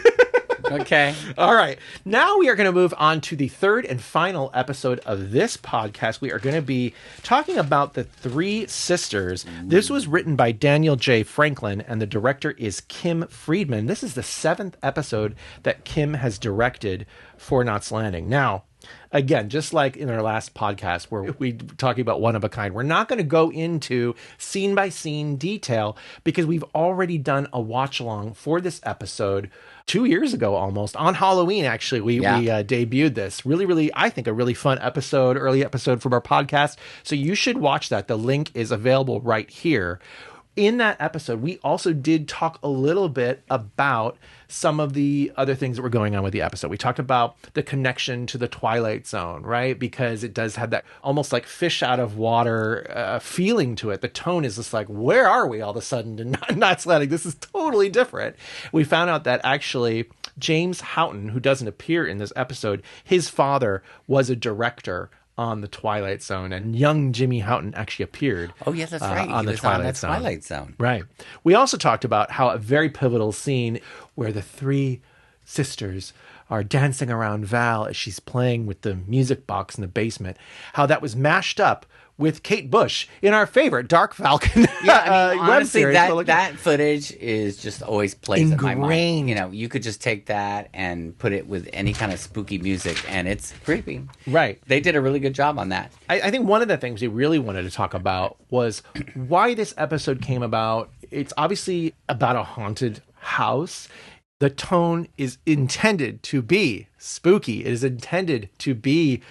Okay. All right. Now we are going to move on to the third and final episode of this podcast. We are going to be talking about the Three Sisters. This was written by Daniel J. Franklin, and the director is Kim Friedman. This is the 7th episode that Kim has directed for Knots Landing. Now, again, just like in our last podcast where we talking about One of a Kind, we're not going to go into scene by scene detail because we've already done a watch along for this episode 2 years ago almost. On Halloween, actually, we debuted this. Really, really, I think a really fun episode, early episode from our podcast. So you should watch that. The link is available right here. In that episode, we also did talk a little bit about some of the other things that were going on with the episode. We talked about the connection to the Twilight Zone, right? Because it does have that almost like fish out of water feeling to it. The tone is just like, where are we all of a sudden? And Knots Landing, this is totally different. We found out that actually James Houghton, who doesn't appear in this episode, his father was a director on the Twilight Zone, and young Jimmy Houghton actually appeared. Oh, yes, that's right. On the Twilight Zone. Right. We also talked about how a very pivotal scene where the three sisters are dancing around Val as she's playing with the music box in the basement, how that was mashed up with Kate Bush in our favorite Dark Falcon. Yeah, I mean, honestly, web series. that footage is just always plays in my mind. Ingrained. You know, you could just take that and put it with any kind of spooky music, and it's creepy. Right. They did a really good job on that. I think one of the things we really wanted to talk about was why this episode came about. It's obviously about a haunted house. The tone is intended to be spooky. It is intended to be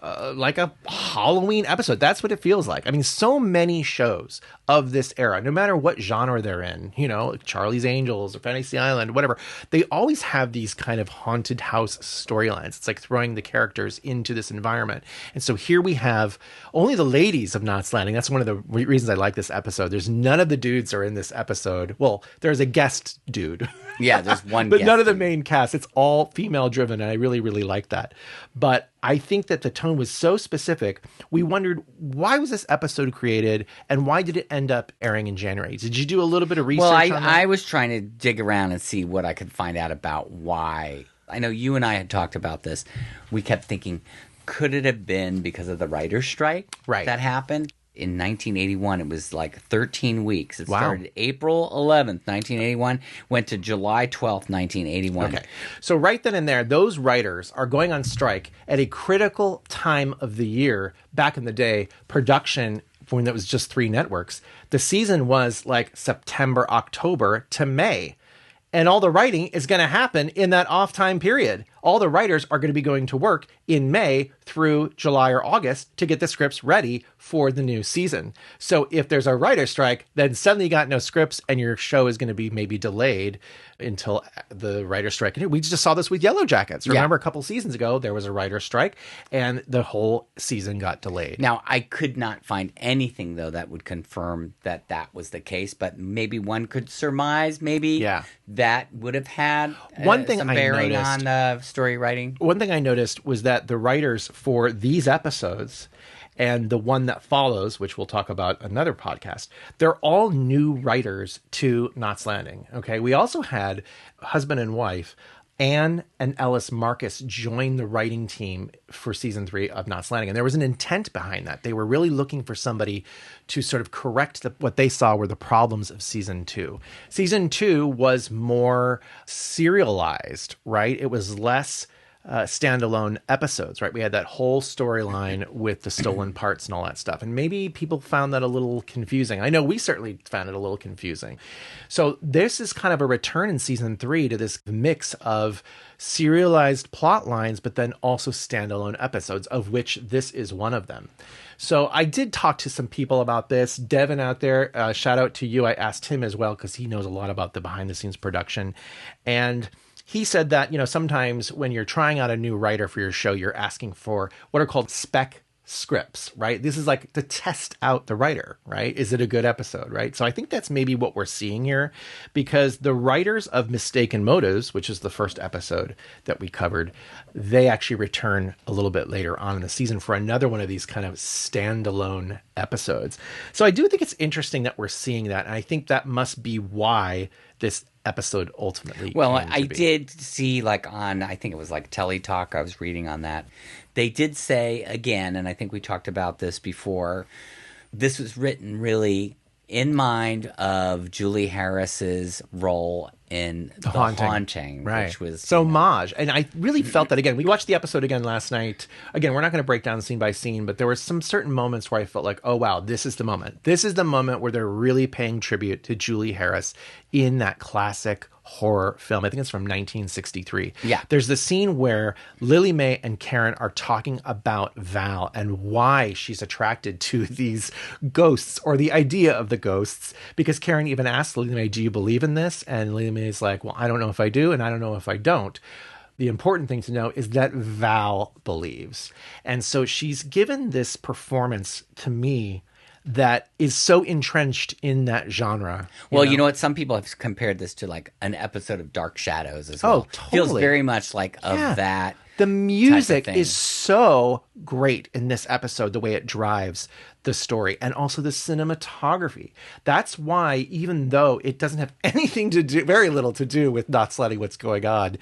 like a Halloween episode. That's what it feels like. I mean, so many shows of this era, no matter what genre they're in, you know, like Charlie's Angels or Fantasy Island, whatever, they always have these kind of haunted house storylines. It's like throwing the characters into this environment. And so here we have only the ladies of Knots Landing. That's one of the reasons I like this episode. There's none of the dudes are in this episode. Well, there's a guest dude. Yeah, there's one but guest none of the dude. main cast. It's all female driven, and I really, really like that. But I think that the tone was so specific. We wondered, why was this episode created, and why did it end up airing in January? Did you do a little bit of research Well, on that? I was trying to dig around and see what I could find out about why. I know you and I had talked about this. We kept thinking, could it have been because of the writer's strike that happened? In 1981, it was like 13 weeks. It started April 11th, 1981, went to July 12th, 1981. Okay. So right then and there, those writers are going on strike at a critical time of the year. Back in the day, production, when it was just 3 networks, the season was like September, October to May. And all the writing is going to happen in that off time period. All the writers are going to be going to work in May through July or August to get the scripts ready for the new season. So if there's a writer's strike, then suddenly you got no scripts and your show is going to be maybe delayed until the writer's strike. We just saw this with Yellow Jackets. Remember a couple seasons ago, there was a writer's strike and the whole season got delayed. Now, I could not find anything, though, that would confirm that that was the case, but maybe one could surmise maybe that would have had one thing some I bearing noticed, on the story writing. One thing I noticed was that the writers for these episodes and the one that follows, which we'll talk about another podcast, they're all new writers to Knots Landing. Okay. We also had husband and wife, Anne and Ellis Marcus, join the writing team for season 3 of Knots Landing. And there was an intent behind that. They were really looking for somebody to sort of correct what they saw were the problems of season 2. Season 2 was more serialized, right? It was less standalone episodes, right? We had that whole storyline with the stolen parts and all that stuff. And maybe people found that a little confusing. I know we certainly found it a little confusing. So this is kind of a return in season 3 to this mix of serialized plot lines, but then also standalone episodes, of which this is one of them. So I did talk to some people about this. Devin out there, shout out to you. I asked him as well, because he knows a lot about the behind the scenes production. And he said that, you know, sometimes when you're trying out a new writer for your show, you're asking for what are called spec scripts, right? This is like to test out the writer, right? Is it a good episode, right? So I think that's maybe what we're seeing here, because the writers of Mistaken Motives, which is the first episode that we covered, they actually return a little bit later on in the season for another one of these kind of standalone episodes. So I do think it's interesting that we're seeing that. And I think that must be why this episode ultimately I did see, like, on, I think it was like Teletalk, I was reading on that. They did say again, and I think we talked about this before, this was written really in mind of Julie Harris's role in The Haunting, right? Which was so homage. And I really felt that again. We watched the episode again last night. Again, we're not going to break down scene by scene, but there were some certain moments where I felt like, oh wow, this is the moment. This is the moment where they're really paying tribute to Julie Harris in that classic horror film. I think it's from 1963. Yeah. There's the scene where Lilimae and Karen are talking about Val and why she's attracted to these ghosts, or the idea of the ghosts, because Karen even asks Lilimae, do you believe in this? And Lilimae is like, well, I don't know if I do, and I don't know if I don't. The important thing to know is that Val believes. And so she's given this performance to me that is so entrenched in that genre. Well, you know what? Some people have compared this to like an episode of Dark Shadows as well. Oh, totally. Feels very much like of that. The music type of thing. is so great in this episode, the way it drives the story, and also the cinematography. That's why, even though it doesn't have anything to do, very little to do with Knots Landing, what's going on,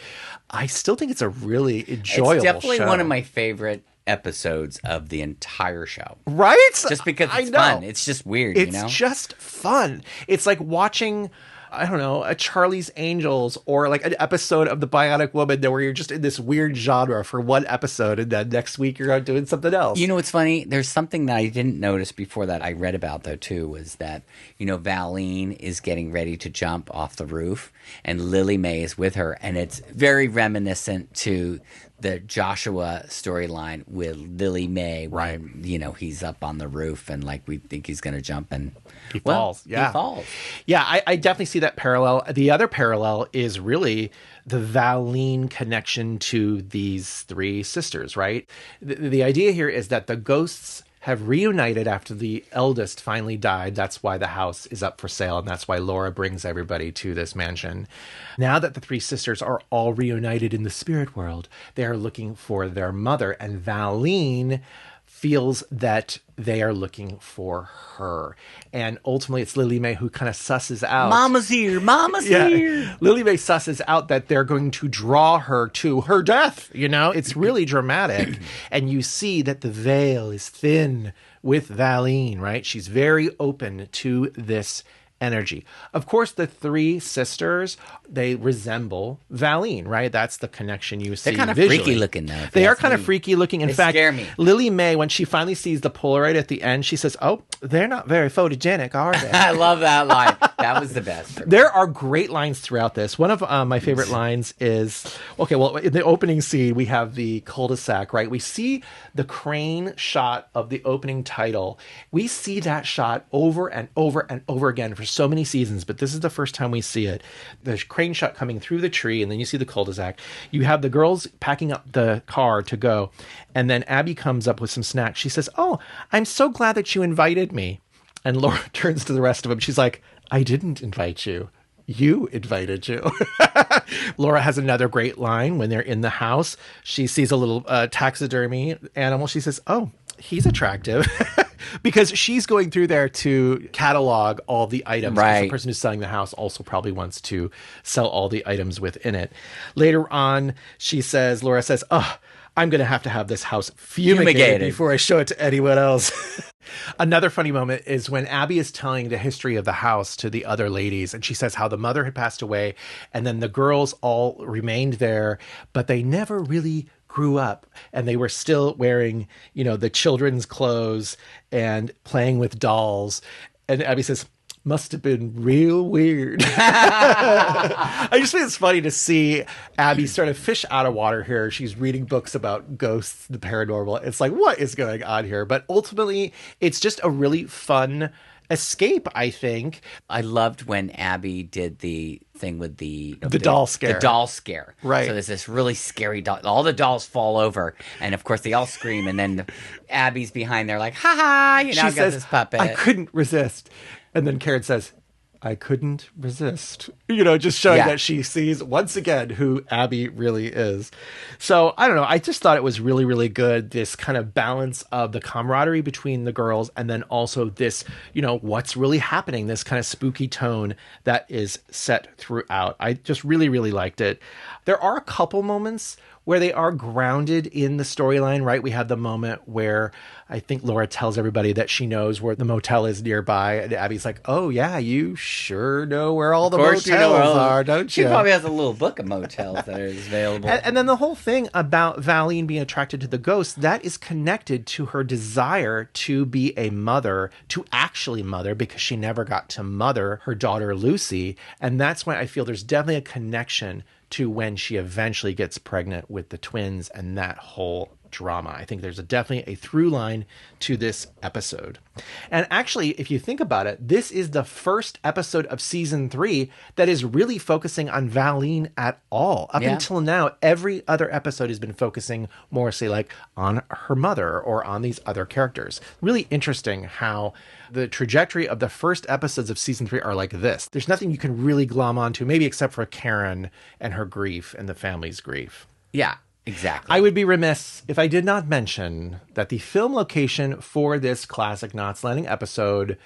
I still think it's a really enjoyable It's definitely show. one of my favorite episodes of the entire show. Right? Just because it's fun. It's just weird, It's you know? just fun. It's like watching, I don't know, a Charlie's Angels, or like an episode of The Bionic Woman, where you're just in this weird genre for one episode, and then next week you're out doing something else. You know what's funny? There's something that I didn't notice before that I read about, though, too, was that, you know, Valine is getting ready to jump off the roof, and Lilimae is with her, and it's very reminiscent to the Joshua storyline with Lilimae, Right. when, he's up on the roof and like we think he's going to jump and He falls. Yeah. He falls. Yeah, I definitely see that parallel. The other parallel is really the Valine connection to these three sisters, right? The idea here is that the ghosts have reunited after the eldest finally died. That's why the house is up for sale, and that's why Laura brings everybody to this mansion. Now that the three sisters are all reunited in the spirit world, they are looking for their mother, and Valine feels that they are looking for her. And ultimately, it's Lilimae who kind of susses out. Mama's here. Mama's here. Lilimae susses out that they're going to draw her to her death. It's really dramatic. And you see that the veil is thin with Valine, right? She's very open to this energy. Of course, the three sisters, they resemble Valine, right? That's the connection you see. They're kind of visually. freaky looking, though. They are kind of freaky looking. In They fact, scare me. Lilimae, when she finally sees the Polaroid at the end, she says, "Oh, they're not very photogenic, are they?" I love that line. That was the best. There are great lines throughout this. One of my favorite lines is, in the opening scene, we have the cul-de-sac, right? We see the crane shot of the opening title. We see that shot over and over and over again for so many seasons, but this is the first time we see it. The crane shot coming through the tree, and then you see the cul-de-sac. You have the girls packing up the car to go, and then Abby comes up with some snacks. She says, "Oh, I'm so glad that you invited me." And Laura turns to the rest of them. She's like, "I didn't invite you. You invited you." Laura has another great line when they're in the house. She sees a little taxidermy animal. She says, "Oh, he's attractive." Because she's going through there to catalog all the items. Right. The person who's selling the house also probably wants to sell all the items within it. Later on, Laura says, "Oh, I'm going to have this house fumigated before I show it to anyone else." Another funny moment is when Abby is telling the history of the house to the other ladies, and she says how the mother had passed away, and then the girls all remained there, but they never really grew up, and they were still wearing, the children's clothes and playing with dolls. And Abby says, "Must have been real weird." I just think it's funny to see Abby sort of fish out of water here. She's reading books about ghosts, the paranormal. It's like, what is going on here? But ultimately, it's just a really fun escape, I think. I loved when Abby did the thing with the doll scare. The doll scare. Right. So there's this really scary doll. All the dolls fall over, and of course they all scream, and then Abby's behind there like, "Ha ha, I've got this puppet." "I couldn't resist." And then Karen says, "I couldn't resist." Just showing that she sees once again who Abby really is. So I don't know. I just thought it was really, really good. This kind of balance of the camaraderie between the girls, and then also this, what's really happening, this kind of spooky tone that is set throughout. I just really, really liked it. There are a couple moments where they are grounded in the storyline, right? We have the moment where I think Laura tells everybody that she knows where the motel is nearby. And Abby's like, "Oh, yeah, you sure know where all the motels are, don't you?" She probably has a little book of motels that is available. And then the whole thing about Valine being attracted to the ghosts, that is connected to her desire to be a mother, to actually mother, because she never got to mother her daughter Lucy. And that's why I feel there's definitely a connection to when she eventually gets pregnant with the twins and that whole drama. I think there's definitely a through line to this episode. And actually, if you think about it, this is the first episode of season 3 that is really focusing on Valine at all. Up until now, every other episode has been focusing more, say, like on her mother or on these other characters. Really interesting how the trajectory of the first episodes of season 3 are like this. There's nothing you can really glom onto, maybe except for Karen and her grief and the family's grief. Yeah. Exactly. I would be remiss if I did not mention that the film location for this classic Knots Landing episode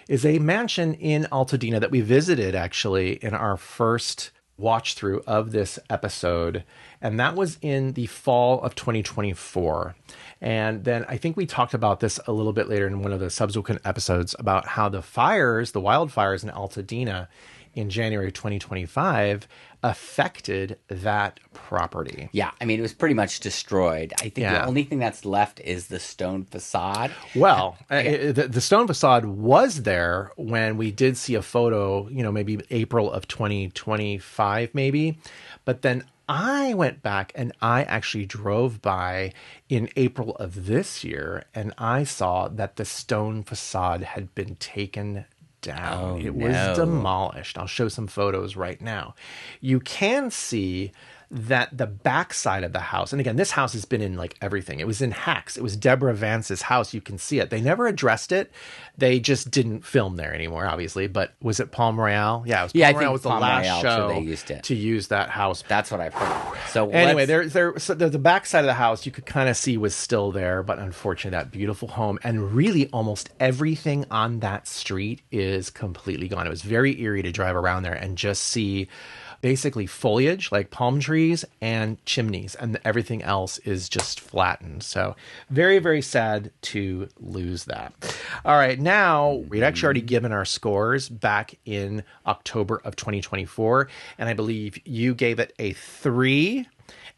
is a mansion in Altadena that we visited actually in our first watch through of this episode. And that was in the fall of 2024. And then I think we talked about this a little bit later in one of the subsequent episodes about how the fires, the wildfires in Altadena in January 2025 affected that property. Yeah, I mean, it was pretty much destroyed. I think the only thing that's left is the stone facade. Well, the stone facade was there when we did see a photo, maybe April of 2025, maybe. But then I went back and I actually drove by in April of this year, and I saw that the stone facade had been taken down. It was demolished. I'll show some photos right now. You can see that the backside of the house, and again, this house has been in like everything. It was in Hacks. It was Deborah Vance's house. You can see it. They never addressed it. They just didn't film there anymore, obviously. But was it Palm Royale? Yeah, it was. Palm Royale was the last show they used it. to use that house. That's what I've heard. So anyway, so the backside of the house you could kind of see was still there, but unfortunately, that beautiful home and really almost everything on that street is completely gone. It was very eerie to drive around there and just see basically foliage like palm trees and chimneys, and everything else is just flattened. So very, very sad to lose that. All right, now we'd actually already given our scores back in October of 2024, and I believe you gave it a 3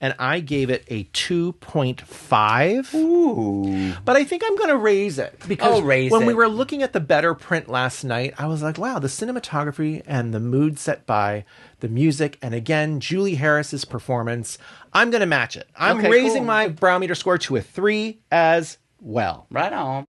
and I gave it a 2.5. Ooh. But I think I'm going to raise it because when we were looking at the better print last night, I was like, wow, the cinematography and the mood set by the music, and again, Julie Harris's performance, I'm going to match it. I'm raising my brow meter score to a 3 as well. Right on.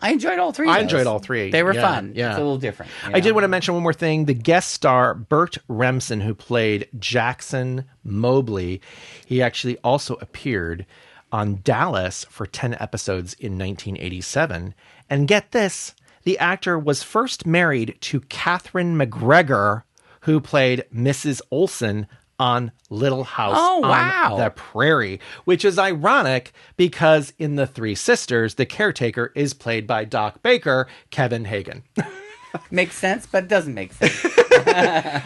I enjoyed all three. I enjoyed all three. They were fun. Yeah. It's a little different. I did want to mention one more thing. The guest star, Burt Remsen, who played Jackson Mobley, he actually also appeared on Dallas for 10 episodes in 1987. And get this, the actor was first married to Catherine McGregor, who played Mrs. Olsen on Little House on the Prairie, which is ironic because in The Three Sisters, the caretaker is played by Doc Baker, Kevin Hagen. Makes sense, but doesn't make sense.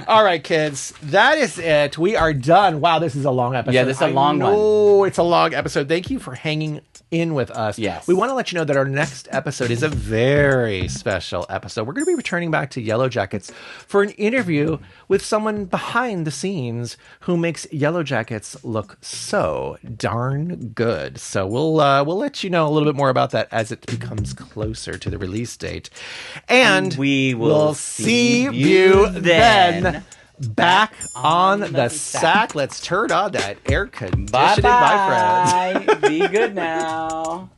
All right, kids, that is it. We are done. Wow, this is a long episode. Yeah, this is a long one. Oh, it's a long episode. Thank you for hanging in with us. Yes. We want to let you know that our next episode is a very special episode. We're going to be returning back to Yellow Jackets for an interview with someone behind the scenes who makes Yellow Jackets look so darn good. So we'll let you know a little bit more about that as it becomes closer to the release date. And we will see you then. Back on the sack. Let's turn on that air conditioning, my friends. Be good now.